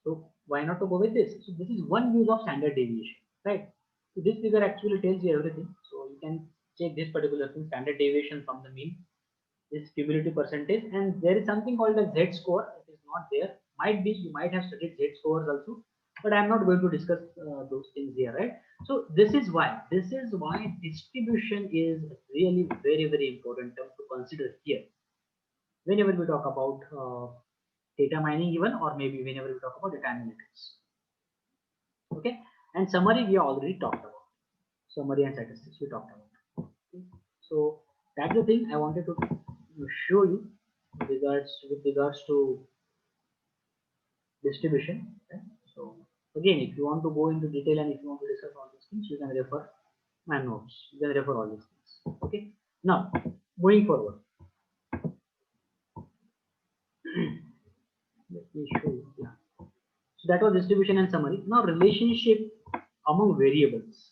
So why not to go with this? So this is one use of standard deviation, right? So this figure actually tells you everything. So you can check this particular thing, standard deviation from the mean, this cumulative percentage, and there is something called a Z score. It is not there. Might be you might have studied Z scores also, but I am not going to discuss those things here, right? So this is why distribution is really very important term to consider here whenever we talk about data mining, even, or maybe whenever we talk about data analytics. Okay, and summary we already talked about. Summary and statistics we talked about. Okay. So that's the thing I wanted to show you with regards to distribution. Okay. So again, if you want to go into detail and if you want to discuss all these things, you can refer my notes. You can refer all these things. Okay. Now moving forward, let me show you. Yeah. So that was distribution and summary. Now relationship among variables.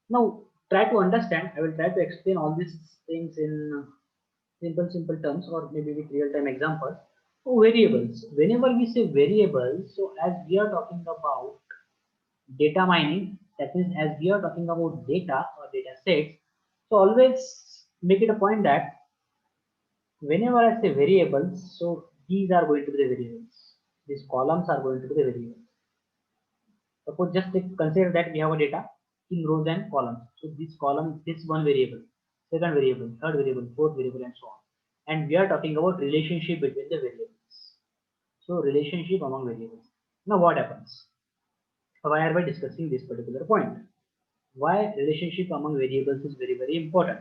Now try to understand. I will try to explain all these things in simple terms or maybe with real-time examples. So variables. Whenever we say variables, so as we are talking about data mining, that means as we are talking about data or data sets, so always make it a point that whenever I say variables, so these are going to be the variables. These columns are going to be the variables. Suppose just consider that we have a data in rows and columns. So this column, this one variable, second variable, third variable, fourth variable, and so on. And we are talking about relationship between the variables. So relationship among variables. Now what happens? Why are we discussing this particular point? Why relationship among variables is very important.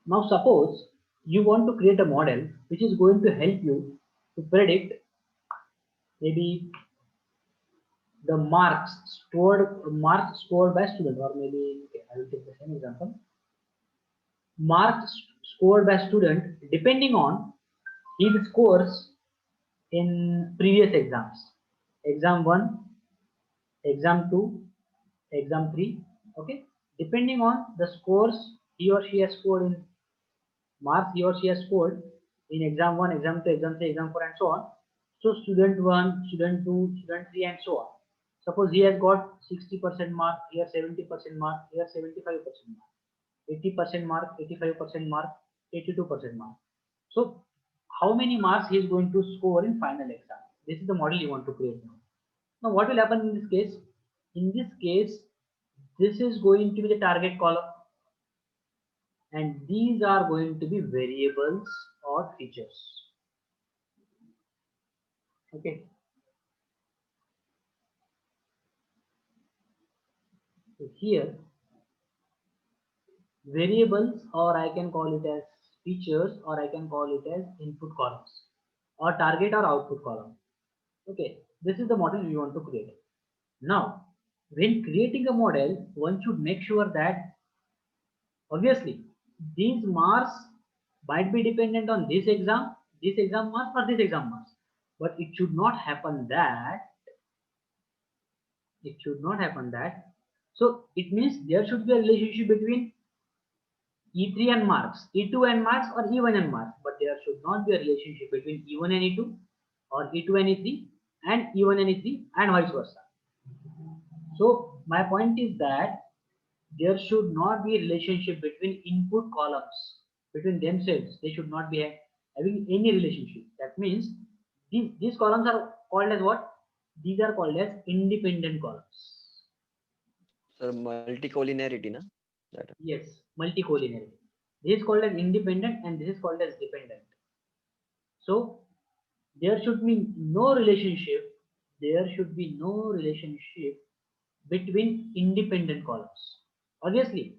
Now suppose you want to create a model which is going to help you to predict maybe the marks scored by student, or maybe okay, I will take the same example. Marks scored by student depending on his scores in previous exams, exam 1, exam 2, exam 3. Okay, depending on the scores he or she has scored in marks he or she has scored in exam 1, exam 2, exam 3, exam 4, and so on. So student 1, student 2, student 3, and so on. Suppose he has got 60% mark, here 70% mark, here 75% mark, 80% mark, 85% mark, 82% mark. So how many marks he is going to score in final exam? This is the model you want to create now. Now what will happen in this case? In this case, this is going to be the target column, and these are going to be variables or features. Okay. So here variables, or I can call it as features, or I can call it as input columns, or target or output column. Okay, this is the model we want to create. Now when creating a model, one should make sure that obviously these marks might be dependent on this exam marks, or this exam marks, but it should not happen that so it means there should be a relationship between E3 and marks, E2 and marks, or E1 and marks, but there should not be a relationship between E1 and E2, or E2 and E3, and E1 and E3, and vice versa. So my point is that there should not be a relationship between input columns, between themselves. They should not be having any relationship. That means these columns are called as what? These are called as independent columns. Sir, multicollinearity, na? That. Yes, multicollinearity. This is called as independent and this is called as dependent. So there should be no relationship. There should be no relationship between independent columns. Obviously,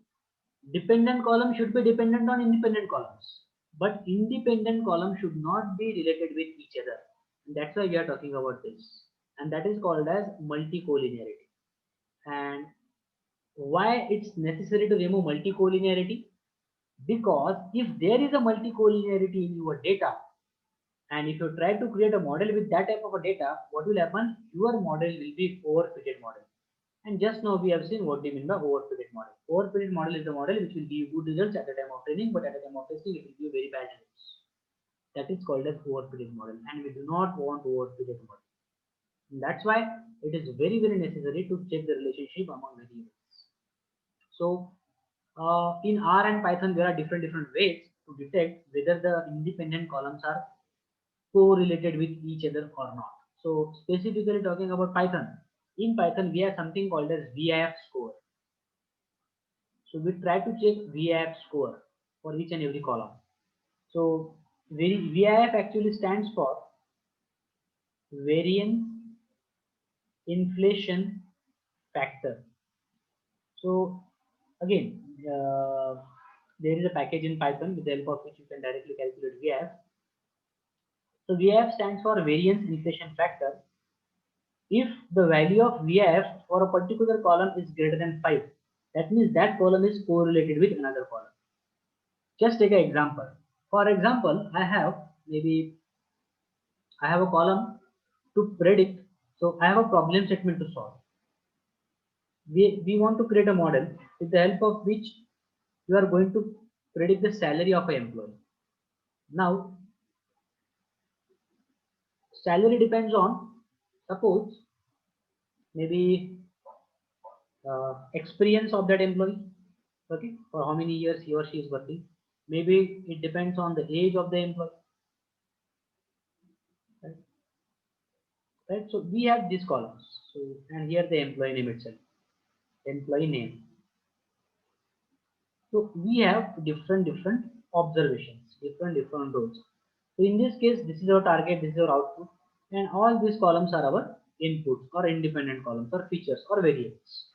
Dependent column should be dependent on independent columns, but independent column should not be related with each other. That's why we are talking about this, and that is called as multicollinearity. And why it's necessary to remove multicollinearity? Because if there is a multicollinearity in your data, and if you try to create a model with that type of a data, what will happen? Your model will be overfitted model. And just now we have seen what we mean by overfitted model. Overfitted model is the model which will give good results at the time of training, but at the time of testing it will give very bad results. That is called as overfitted model, and we do not want overfitted model. And that's why it is very necessary to check the relationship among variables. So in R and Python there are different ways to detect whether the independent columns are correlated with each other or not. So specifically talking about Python, in Python we have something called as VIF score. So we try to check VIF score for each and every column. So VIF actually stands for variance inflation factor. So again, there is a package in Python with the help of which you can directly calculate VIF. So VIF stands for variance inflation factor. If the value of VIF for a particular column is greater than 5, that means that column is correlated with another column. Just take an example. For example, I have a column to predict. So I have a problem statement to solve. We want to create a model with the help of which you are going to predict the salary of an employee. Now, salary depends on, suppose, maybe experience of that employee, okay, for how many years he or she is working. Maybe it depends on the age of the employee, right? Right. So we have these columns. So, and here the employee name itself, employee name. So we have different observations, different rows. So in this case, this is our target, this is our output, and all these columns are our inputs or independent columns or features or variables.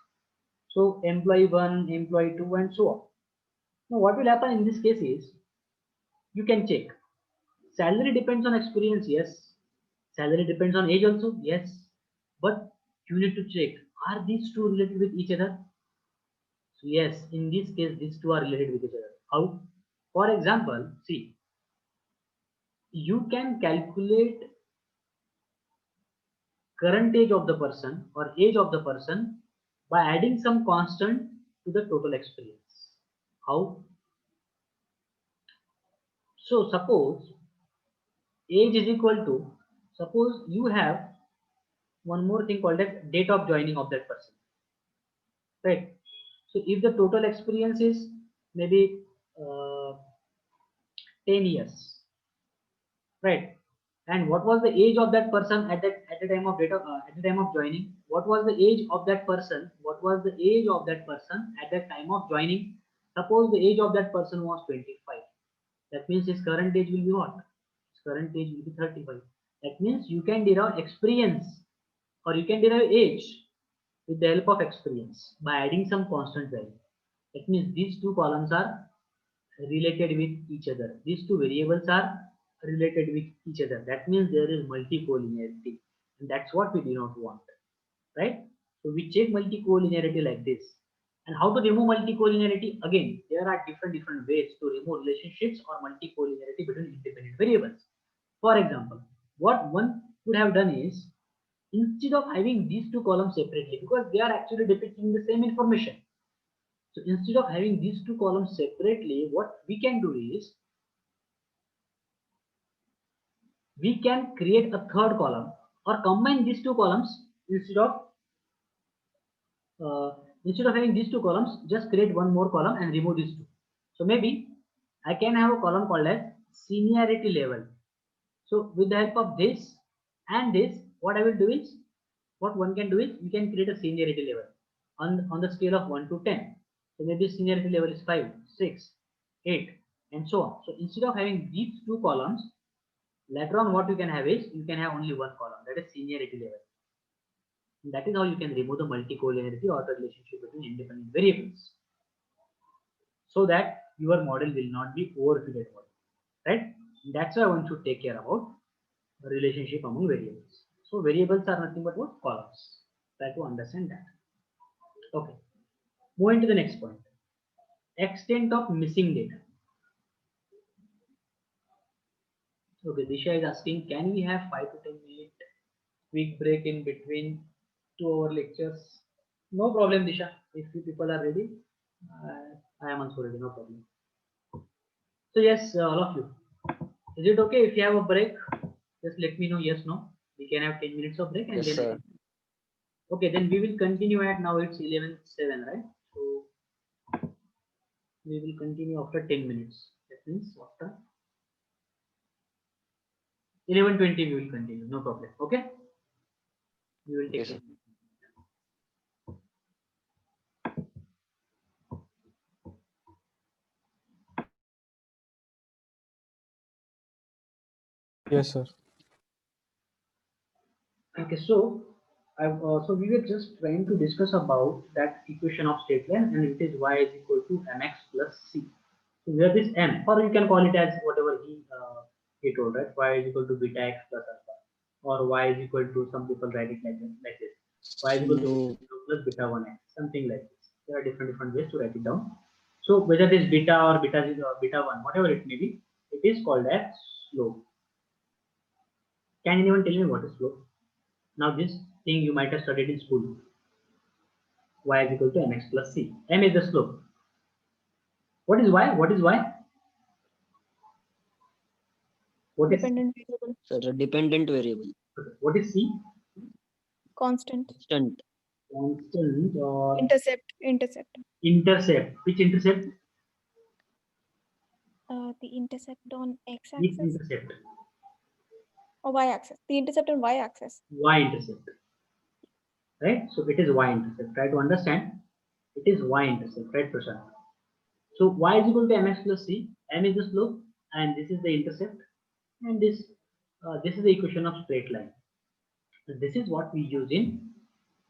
So employee 1, employee 2, and so on. Now what will happen in this case is, you can check. Salary depends on experience, yes. Salary depends on age also, yes. But you need to check, are these two related with each other? So yes, in this case, these two are related with each other. How? For example, see, you can calculate current age of the person or age of the person by adding some constant to the total experience. How? So suppose age is equal to, suppose you have one more thing called as date of joining of that person, right? So if the total experience is maybe uh, 10 years, right? And what was the age of that person at the time of data at the time of joining? What was the age of that person? What was the age of that person at the time of joining? Suppose the age of that person was 25. That means his current age will be what? His current age will be 35. That means you can derive experience or you can derive age with the help of experience by adding some constant value. That means these two columns are related with each other. These two variables are related with each other. That means there is multicollinearity, and that's what we do not want, right? So we check multicollinearity like this. And how to remove multicollinearity? Again, there are different ways to remove relationships or multicollinearity between independent variables. For example, what one could have done is, instead of having these two columns separately, because they are actually depicting the same information, so instead of having these two columns separately, what we can do is, we can create a third column or combine these two columns. Uh, instead of having these two columns, just create one more column and remove these two. So maybe I can have a column called as seniority level. So with the help of this and this, what I will do is, what one can do is, we can create a seniority level on the scale of 1 to 10. So maybe seniority level is 5, 6, 8, and so on. So instead of having these two columns, later on what you can have is, you can have only one column, that is seniority level. And that is how you can remove the multicollinearity or the relationship between independent variables. so that your model will not be overfitted model, right? That's why one should take care about the relationship among variables. So variables are nothing but what? Columns. Try to understand that. Okay. Moving to the next point. Extent of missing data. Okay, Disha is asking, can we have 5 to 10 minute quick break in between 2 hour lectures? No problem, Disha. If you people are ready, I am also ready. No problem. So yes, all of you. Is it okay if you have a break? Just let me know. Yes, no. We can have 10 minutes of break and Yes, then. sir. Okay, then we will continue at now. It's 11:07, right? So we will continue after 10 minutes. That means after 11:20 we will continue. No problem. Okay. We will Okay, take sir. 10 minutes. Yes, sir. Okay, so so we were just trying to discuss about that equation of state line, and it is y is equal to mx plus c. So where this m, or you can call it as whatever he told, right? Y is equal to beta x plus alpha, or y is equal to, some people write it like this. Y is equal to So, 0 plus beta 1x, something like this. There are different ways to write it down. So whether it is beta or beta 0 or beta 1, whatever it may be, it is called as slope. Can anyone tell me what is slope? Now this thing you might have studied in school. Y is equal to mx plus c. M is the slope. What is y? What is y? What is Dependent variable. sir, a dependent variable. what is c? Constant. Constant. Constant or Intercept. intercept. Which intercept? The intercept on Which x-axis intercept? or y-axis. The intercept on y-axis. Y intercept. Right? So it is y intercept. Try to understand. It is y intercept, right, Prashant? So y is equal to mx plus c. M is the slope, and this is the intercept, and this is the equation of straight line. So this is what we use in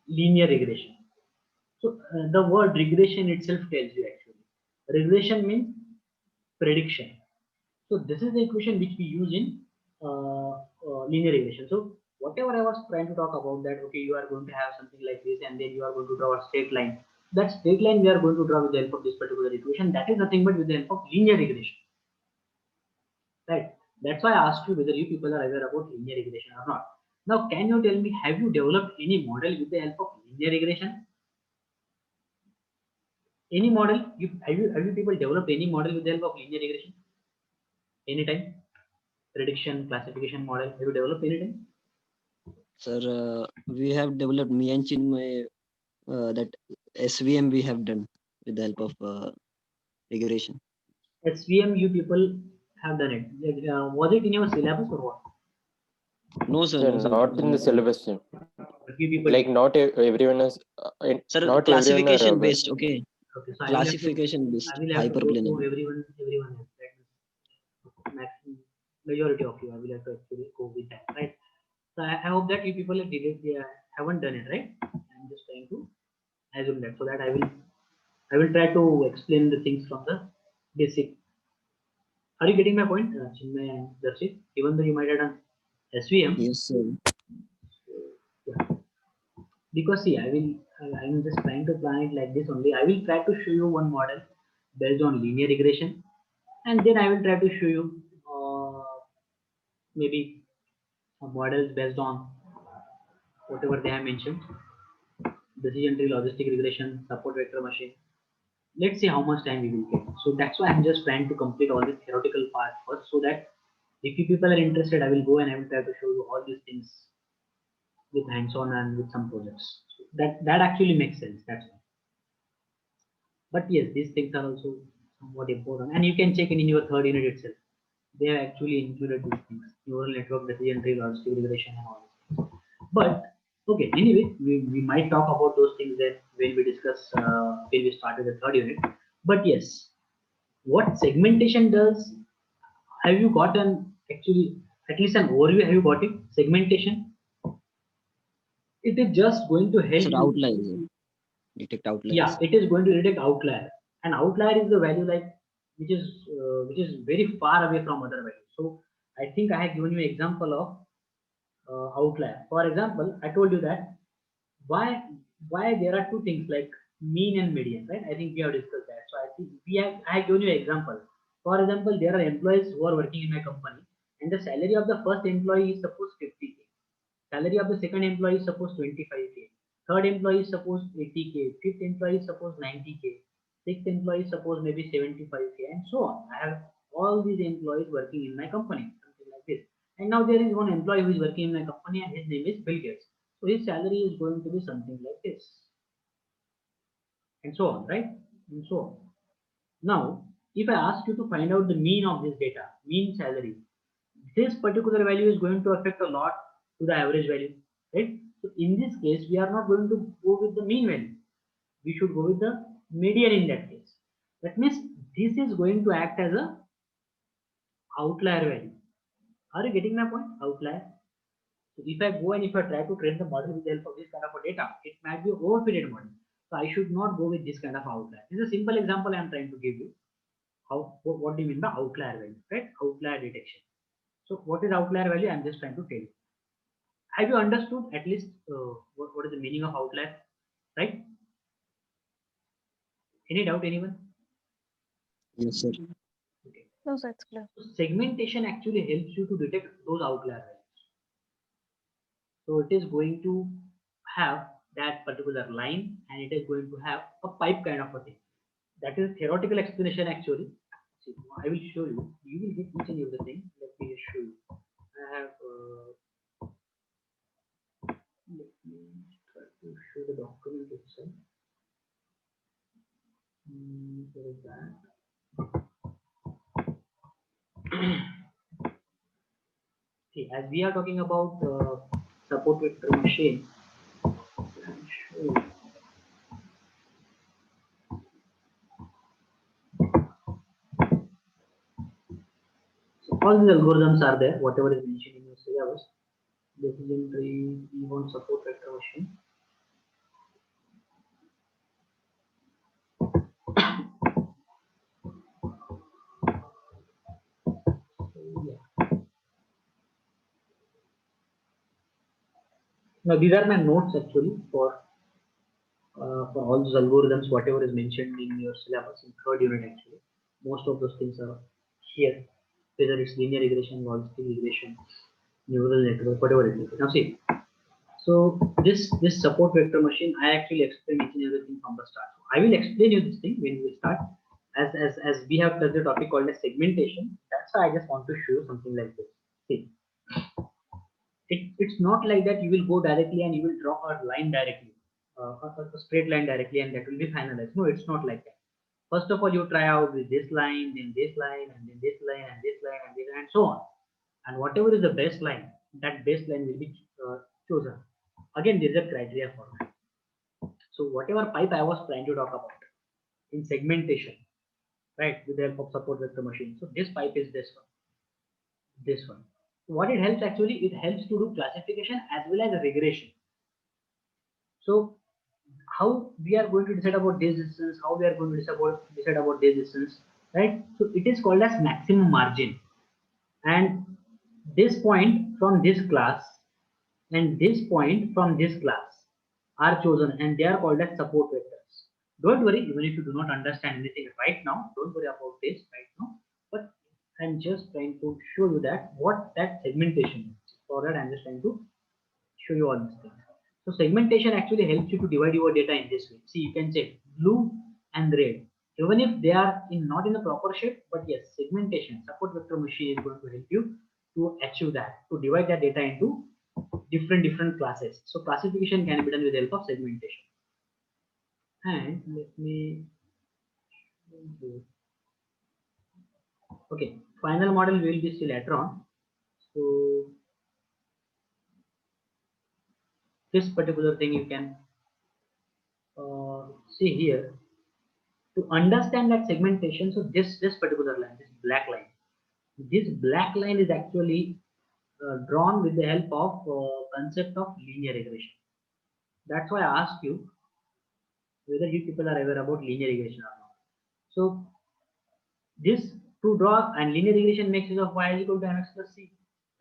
linear regression. So the word regression itself tells you actually. Regression means prediction. So this is the equation which we use in linear regression. So whatever I was trying to talk about, that okay, you are going to have something like this, and then you are going to draw a straight line. That straight line we are going to draw with the help of this particular equation. That is nothing but with the help of linear regression. Right? That's why I asked you whether you people are aware about linear regression or not. Now, can you tell me, have you developed any model with the help of linear regression? Any model? Have you people developed any model with the help of linear regression? Anytime? Prediction, classification model, have you developed anytime? Sir, we have developed me and Chinmay, that SVM we have done with the help of regression. SVM, you people have done it. Was it in your syllabus or what? No, sir. Sir, No, sir. not in the syllabus. Sir. But you people, Like not everyone is. Sir, Not everyone are classification aware. based. Okay. okay, so Classification based. I will have to go Hyperplane. to everyone else. Right? Majority of you, I will have to actually go with that, right? So I hope that you people did it, haven't done it, right? I'm just trying to assume that, so that I will try to explain the things from the basic. Are you getting my point, Chinmay and Darshit? Even though you might have done SVM, Yes, sir. yeah. Because see, I'm just trying to plan it like this only. I will try to show you one model based on linear regression, and then I will try to show you maybe models based on whatever they have mentioned: decision tree, logistic regression, support vector machine. Let's see how much time we will get. So that's why I'm just trying to complete all the theoretical part first, so that if you people are interested, I will go and I will try to show you all these things with hands-on and with some projects. So that actually makes sense. That's why. But yes, these things are also somewhat important, and you can check in your third unit itself. They have actually included these things: neural network, decision tree, logistic regression, and all these things. But okay, anyway, we might talk about those things that when we discuss when we started the third unit. But yes, what segmentation does, have you gotten actually at least an overview? Have you got it? Segmentation, it is just going to help Sir, you. outliers. Detect outliers. Yeah, it is going to detect outlier, An outlier is the value like which is very far away from other values. So I think I have given you an example of outlier. For example, I told you that why there are two things like mean and median, right? I think we have discussed that. So I think I have given you an example. For example, there are employees who are working in my company, and the salary of the first employee is suppose 50K. Salary of the second employee is suppose 25K. Third employee is suppose 80K. Fifth employee is suppose 90K. Sixth employee is suppose maybe 75K, and so on. I have all these employees working in my company, something like this. And now there is one employee who is working in my company, and his name is Bill Gates. So his salary is going to be something like this, and so on, right? And so on. Now, if I ask you to find out the mean of this data, mean salary, this particular value is going to affect a lot to the average value, right? So in this case, we are not going to go with the mean value. We should go with the median in that case. That means this is going to act as a outlier value. Are you getting my point? Outlier. So if I go and if I try to train the model with the help of this kind of a data, it might be an overfitted model. So I should not go with this kind of outlier. This is a simple example I am trying to give you. What do you mean by outlier value, right? Outlier detection. So what is outlier value? I am just trying to tell you. Have you understood at least what is the meaning of outlier, right? Any doubt, anyone? Yes, sir. Okay. No, sir, it's clear. So segmentation actually helps you to detect those outlier values. So it is going to have that particular line, and it is going to have a pipe kind of a thing. That is theoretical explanation actually. See, I will show you. You will get each and everything. Let me just show you. I have. Let me try to show the document itself. Where is that? See, as we are talking about support vector machine, I'll show you. So all these algorithms are there, whatever is mentioned in your syllabus. Decision tree, E1 support vector machine. So, yeah. Now these are my notes actually for all those algorithms, whatever is mentioned in your syllabus in third unit actually. Most of those things are here, whether it's linear regression, logistic regression, neural network, whatever it is. Now see, so this support vector machine, I actually explain each and everything from the start. So I will explain you this thing when we start. As we have touched the topic called as segmentation. That's why I just want to show you something like this. See, it's not like that you will go directly and you will draw a line directly, a straight line directly, and that will be finalized. No, it's not like that. First of all, you try out with this line, then this line, and then this line, and this line, and this, and so on. And whatever is the best line, that best line will be chosen. Again, there is a criteria for that. So whatever pipe I was trying to talk about in segmentation, right, with the help of support vector machine. So this pipe is this one. This one. What it helps actually, it helps to do classification as well as regression. So how we are going to decide about this distance, how we are going to decide about this distance, right? So it is called as maximum margin, and this point from this class and this point from this class are chosen, and they are called as support vectors. Don't worry, even if you do not understand anything right now, don't worry about this right now, but I'm just trying to show you that what that segmentation is. For that, I'm just trying to show you all these things. So segmentation actually helps you to divide your data in this way. See, you can check blue and red, even if they are not in the proper shape, but yes, segmentation, support vector machine is going to help you to achieve that, to divide that data into different classes. So classification can be done with the help of segmentation. And let me, okay, final model will be see later on. So this particular thing you can see here to understand that segmentation. So this particular line, this black line is actually drawn with the help of concept of linear regression. That's why I asked you whether you people are aware about linear regression or not. So this to draw and linear regression makes use of y is equal to mx plus c,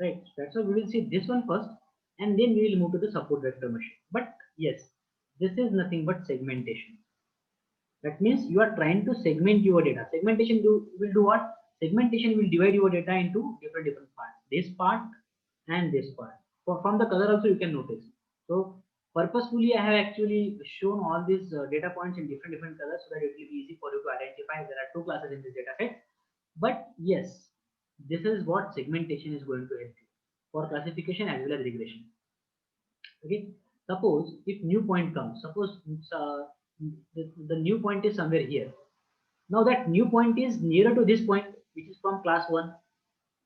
right? So that's why we will see this one first, and then we will move to the support vector machine. But yes, this is nothing but segmentation. That means you are trying to segment your data. Segmentation will do what? Segmentation will divide your data into different parts. This part and this part. From the color also you can notice. So purposefully I have actually shown all these data points in different colors so that it will be easy for you to identify. There are two classes in this data set. But yes, this is what segmentation is going to help you for classification as well as regression. Okay, suppose if new point comes, suppose the new point is somewhere here. Now that new point is nearer to this point, which is from class 1.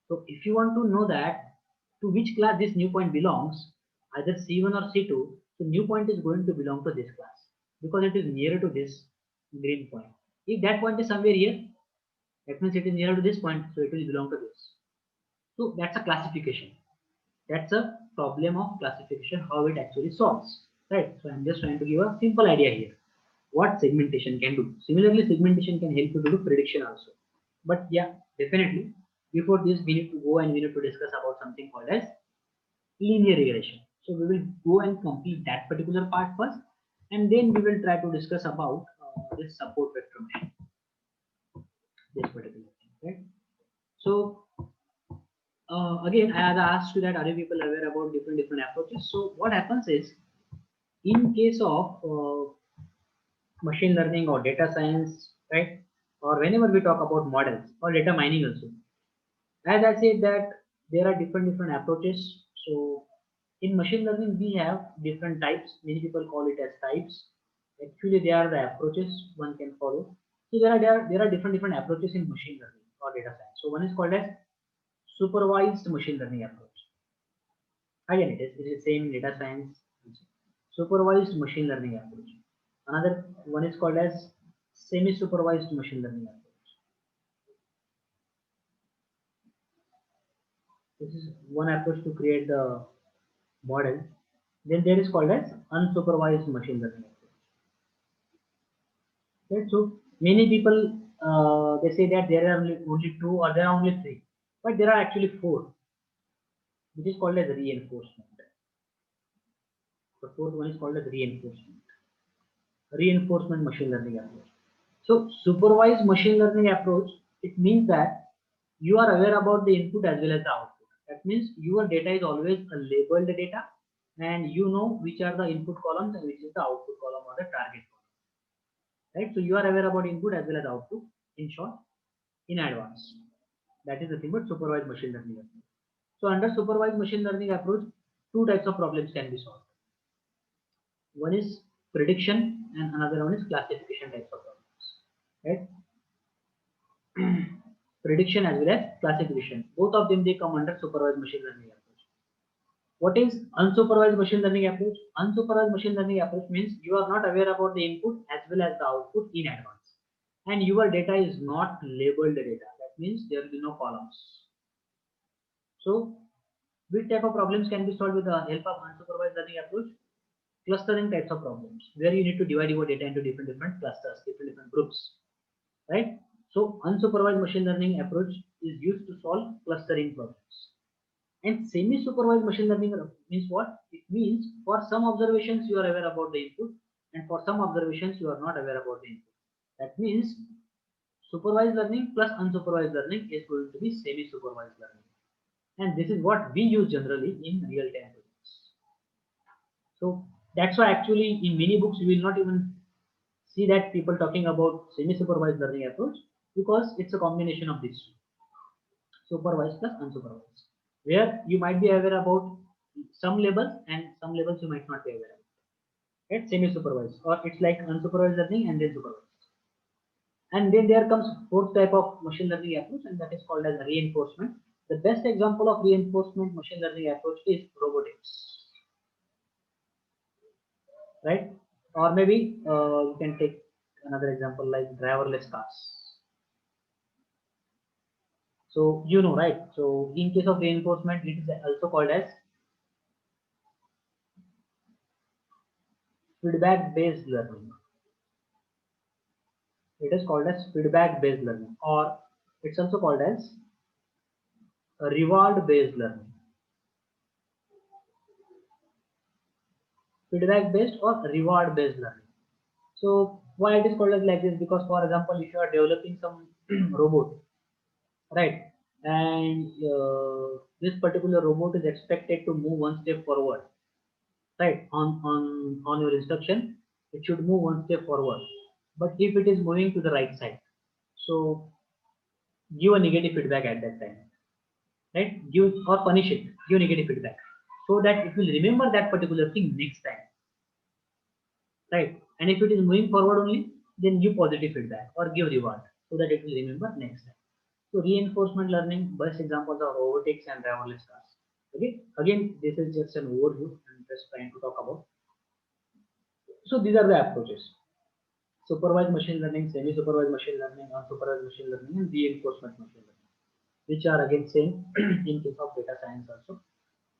So if you want to know that to which class this new point belongs, either C1 or C2, so new point is going to belong to this class because it is nearer to this green point. If that point is somewhere here, that means it is nearer to this point, so it will belong to this. So that's a classification. That's a problem of classification, how it actually solves, right? So I'm just trying to give a simple idea here what segmentation can do. Similarly, segmentation can help you to do prediction also. But yeah, definitely before this we need to go and we need to discuss about something called as linear regression. So we will go and complete that particular part first, and then we will try to discuss about this support vector machine, this particular thing, right? So again, I had asked you that are you people aware about different approaches? So what happens is, in case of machine learning or data science, right? Or whenever we talk about models or data mining also, as I said that there are different approaches. So in machine learning, we have different types. Many people call it as types. Actually, they are the approaches one can follow. So there are different approaches in machine learning or data science. So one is called as supervised machine learning approach. Again, it is same in data science. Supervised machine learning approach. Another one is called as semi-supervised machine learning approach. This is one approach to create the model. Then there is called as unsupervised machine learning approach. Right? So many people they say that there are only two or there are only three, but there are actually four, which is called as reinforcement. The fourth one is called as reinforcement machine learning approach. So supervised machine learning approach, it means that you are aware about the input as well as the output. That means your data is always a labeled data, and you know which are the input columns and which is the output column or the target column. Right? So you are aware about input as well as output, in short, in advance. That is the thing about supervised machine learning approach. So under supervised machine learning approach, two types of problems can be solved. One is prediction and another one is classification types of problems. Right? Prediction as well as classification. Both of them they come under supervised machine learning approach. What is unsupervised machine learning approach? Unsupervised machine learning approach means you are not aware about the input as well as the output in advance, and your data is not labeled data. That means there will be no columns. So which type of problems can be solved with the help of unsupervised learning approach? Clustering types of problems, where you need to divide your data into different clusters, different groups, right? So unsupervised machine learning approach is used to solve clustering problems. And semi-supervised machine learning means what? It means for some observations you are aware about the input, and for some observations you are not aware about the input. That means supervised learning plus unsupervised learning is going to be semi-supervised learning. And this is what we use generally in real-time projects. So that's why actually in many books you will not even see that people talking about semi-supervised learning approach, because it's a combination of these two, supervised plus unsupervised, where you might be aware about some levels and some levels you might not be aware of. It's semi-supervised, or it's like unsupervised learning and then supervised. And then there comes fourth type of machine learning approach, and that is called as reinforcement. The best example of reinforcement machine learning approach is robotics, right? Or maybe you can take another example like driverless cars. So you know, right? So in case of reinforcement, it is also called as feedback based learning. It is called as feedback based learning, or it's also called as reward based learning. Feedback based or reward based learning. So why it is called as like this? Because for example, if you are developing some robot, right, and this particular robot is expected to move one step forward, right, on your instruction, it should move one step forward. But if it is moving to the right side, so give a negative feedback at that time, right? Give or punish it, give negative feedback, so that it will remember that particular thing next time, right? And if it is moving forward only, then give positive feedback or give reward, so that it will remember next time. So reinforcement learning, best examples are robotics and driverless cars. Okay, again, this is just an overview. I'm just trying to talk about. So these are the approaches: supervised machine learning, semi-supervised machine learning, unsupervised machine learning, and reinforcement machine learning, which are again same in case of data science also.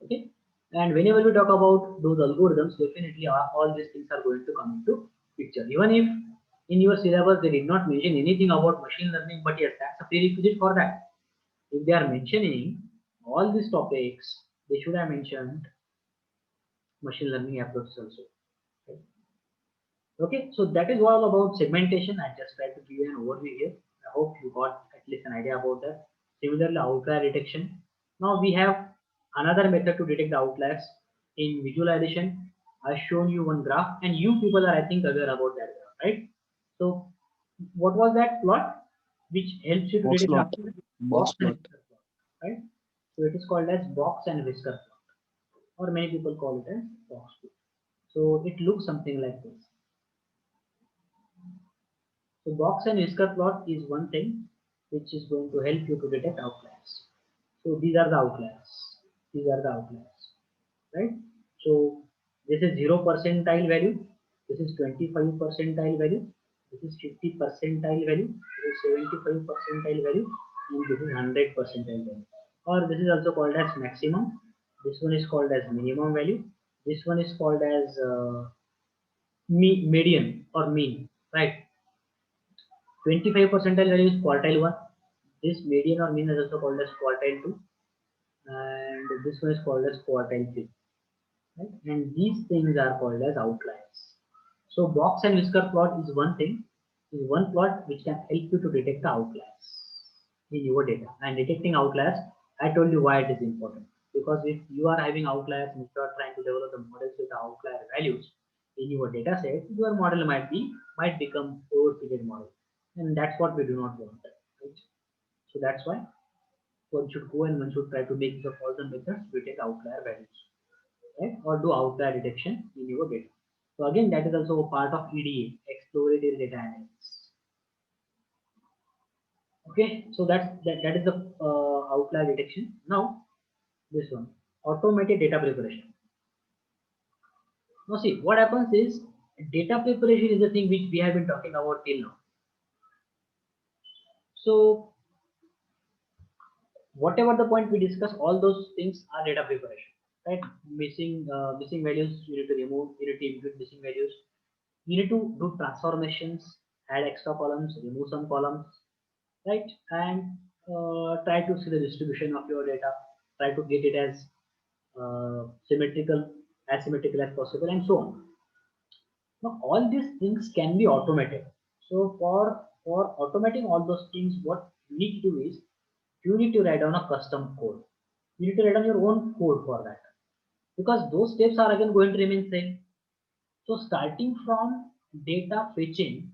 Okay, and whenever we talk about those algorithms, definitely all these things are going to come into picture. Even if in your syllabus they did not mention anything about machine learning, but yes, that's a prerequisite for that. If they are mentioning all these topics, they should have mentioned machine learning approaches also. Right? Okay, so that is all about segmentation. I just tried to give you an overview here. I hope you got at least an idea about that. Similarly, outlier detection. Now we have another method to detect the outliers in visualization. I've shown you one graph, and you people are, I think, aware about that graph, right? So, what was that plot which helps you to Box detect plot. outliers? Box And plot. whisker plot, right? So it is called as box and whisker plot, or many people call it as box plot. So it looks something like this. So box and whisker plot is one thing which is going to help you to detect outliers. So these are the outliers. These are the outliers, right? So this is 0 percentile value. This is 25 percentile value. This is 50 percentile value. This is 75 percentile value, and this is 100 percentile value. Or this is also called as maximum. This one is called as minimum value. This one is called as median or mean, right? 25 percentile value is quartile 1. This median or mean is also called as quartile 2. And this one is called as quartile 3. Right? And these things are called as outliers. So box and whisker plot is one thing, is one plot which can help you to detect the outliers in your data. And detecting outliers, I told you why it is important. Because if you are having outliers and if you are trying to develop the models with the outlier values in your data set, your model might become overfitted model. And that's what we do not want. Right? So that's why one should go and one should try to make use of all the methods to detect outlier values, right? Or do outlier detection in your data. So again, that is also a part of EDA, exploratory data analysis. Okay, so that is the outlier detection. Now this one, automated data preparation. Now see, what happens is data preparation is the thing which we have been talking about till now. So whatever the point we discuss, all those things are data preparation, right? Missing values you need to remove, you need to input missing values, you need to do transformations, add extra columns, remove some columns, right? And try to see the distribution of your data, try to get it as symmetrical as possible, and so on. Now all these things can be automated. So for automating all those things, what you need to do is you need to write down a custom code. You need to write down your own code for that, because those steps are again going to remain same. So starting from data fetching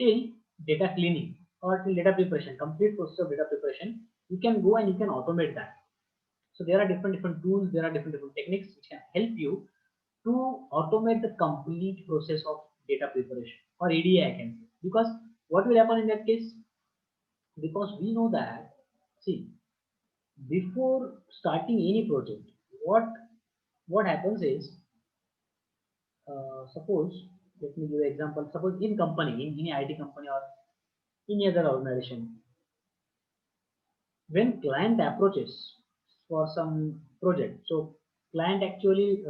till data cleaning or till data preparation, complete process of data preparation, you can go and you can automate that. So there are different tools, there are different techniques which can help you to automate the complete process of data preparation, or EDA I can say. Because what will happen in that case? Because we know that, see, before starting any project, what happens is, suppose, let me give you an example. Suppose in company, in any IT company or any other organization, when client approaches for some project, so client actually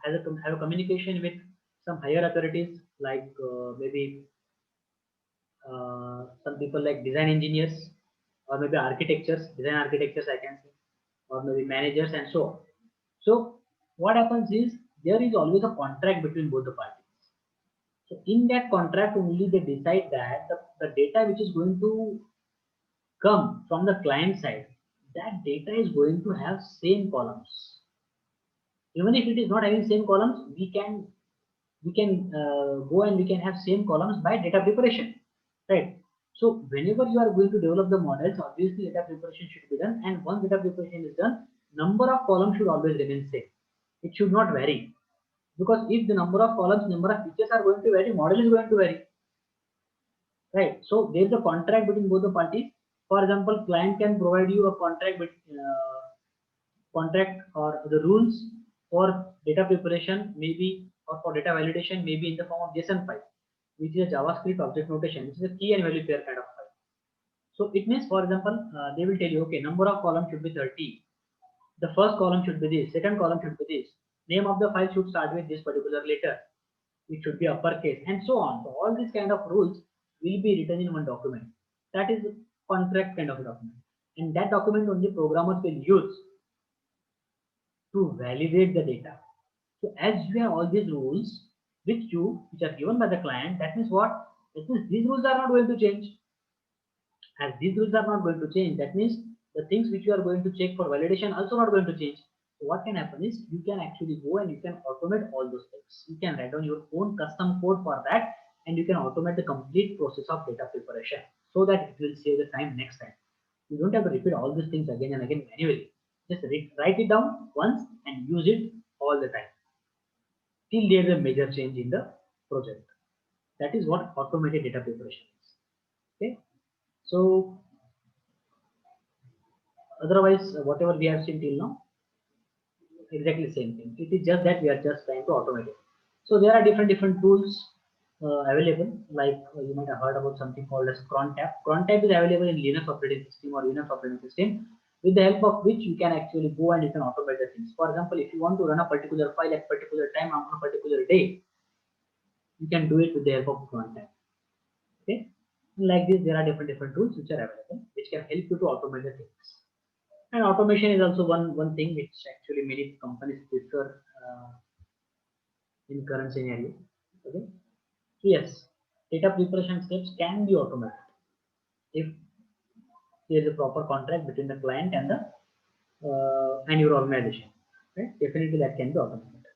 have a communication with some higher authorities, like maybe some people like design engineers, or maybe design architectures I can say, or maybe managers and so on. So what happens is there is always a contract between both the parties. So in that contract only they decide that the data which is going to come from the client side, that data is going to have same columns. Even if it is not having same columns, we can go and we can have same columns by data preparation, right? So whenever you are going to develop the models, obviously data preparation should be done, and once data preparation is done, number of columns should always remain same. It should not vary, because if the number of columns, number of features are going to vary, model is going to vary, right? So there is a contract between both the parties. For example, client can provide you a contract or the rules for data preparation, maybe, or for data validation, maybe in the form of JSON file, which is a JavaScript object notation, which is a key and value pair kind of file. So it means, for example, they will tell you, okay, number of columns should be 30. The first column should be this, second column should be this. Name of the file should start with this particular letter. It should be uppercase, and so on. So all these kind of rules will be written in one document. That is a contract kind of a document, and that document only programmers will use to validate the data. So as you have all these rules which are given by the client, that means what? That means these rules are not going to change. As these rules are not going to change, that means the things which you are going to check for validation also not going to change. So what can happen is you can actually go and you can automate all those things. You can write down your own custom code for that, and you can automate the complete process of data preparation, so that it will save the time next time. You don't have to repeat all these things again and again manually. Just write it down once and use it all the time till there is a major change in the project. That is what automated data preparation is. Okay. So otherwise, whatever we have seen till now, exactly same thing. It is just that we are just trying to automate it. So there are different tools available. Like you might have heard about something called as crontab. Crontab is available in Linux operating system or Unix operating system, with the help of which you can actually go and you can automate the things. For example, if you want to run a particular file at particular time on a particular day, you can do it with the help of crontab. Okay. Like this, there are different tools which are available, which can help you to automate the things. And automation is also one thing which actually many companies prefer in current scenario. Okay. So yes, data preparation steps can be automated if there is a proper contract between the client and your organization. Right? Definitely that can be automated.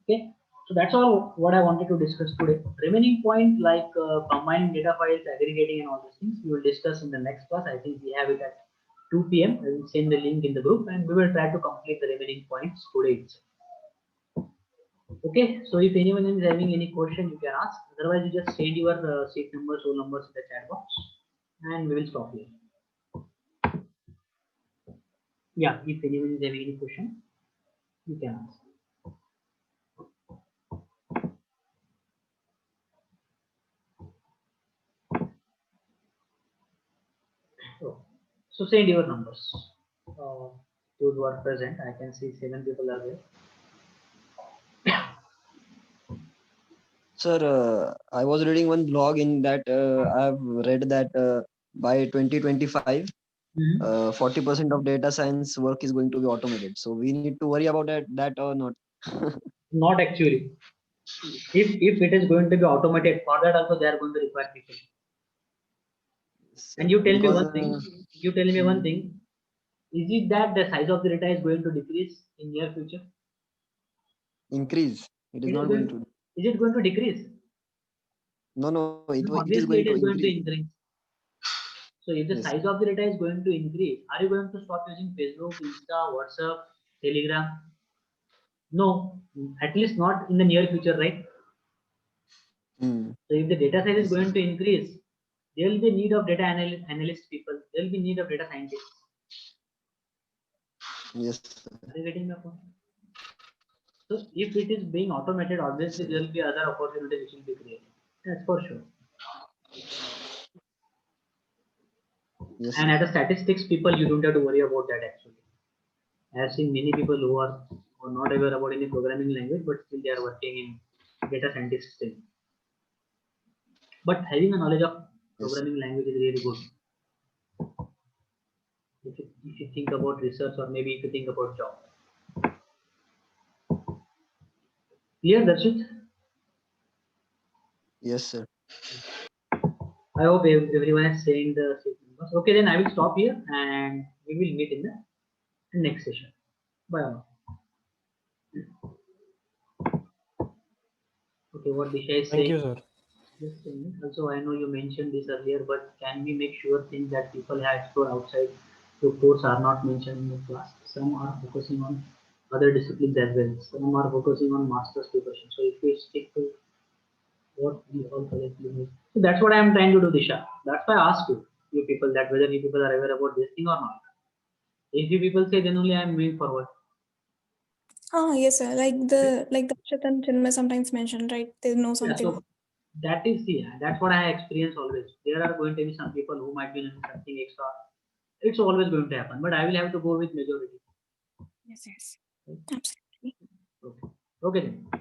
Okay. So that's all what I wanted to discuss today. Remaining point like combining data files, aggregating, and all these things we will discuss in the next class. I think we have it at 2 p.m. I will send the link in the group, and we will try to complete the remaining points today itself. Okay, so if anyone is having any question, you can ask. Otherwise, you just send your seat numbers, roll numbers in the chat box, and we will stop here. Yeah, if anyone is having any question, you can ask. So send your numbers. Those who are present, I can see 7 people are there. Sir, I was reading one blog in that I've read that by 2025, 40% of data science work is going to be automated. So we need to worry about that or not? Not actually. If it is going to be automated, for that also they are going to require people. And you tell me one thing. You tell me one thing. Is it that the size of the data is going to decrease in near future? Increase. It is not going to. Is it going to decrease? No, it is Obviously, going to increase. increase. So if the size of the data is going to increase, are you going to stop using Facebook, Insta, WhatsApp, Telegram? No, at least not in the near future, right? So if the data size is going to increase, there will be need of data analyst people. There will be need of data scientists. Yes. Are you getting my point? So if it is being automated, obviously there will be other opportunities which will be created. That's for sure. Yes. And as a statistics people, you don't have to worry about that actually. I have seen many people who are not aware about any programming language, but still they are working in data scientist still. But having a knowledge of Yes. programming language is really good. If you think about research, or maybe if you think about job. Clear, Darshit? Yes, sir. I hope everyone is saying the same numbers. Okay, then I will stop here and we will meet in the next session. Bye. all. Okay, what Disha is Thank saying. you, sir. Just a minute. Also, I know you mentioned this earlier, but can we make sure things that people have explored outside your course are not mentioned in the class? Some are focusing on other disciplines as well. Some are focusing on master's preparation. So if we stick to what we all collectively need. So that's what I am trying to do, Disha. That's why I asked you people, that whether you people are aware about this thing or not. If you people say, then only I am moving forward. Yes, sir. Like the Chetan Chinmay sometimes mentioned, right? They know Yeah, something. so that is that's what I experience always. There are going to be some people who might be doing something extra. It's always going to happen, but I will have to go with majority. Yes, yes. Right? Absolutely. Okay. Okay then.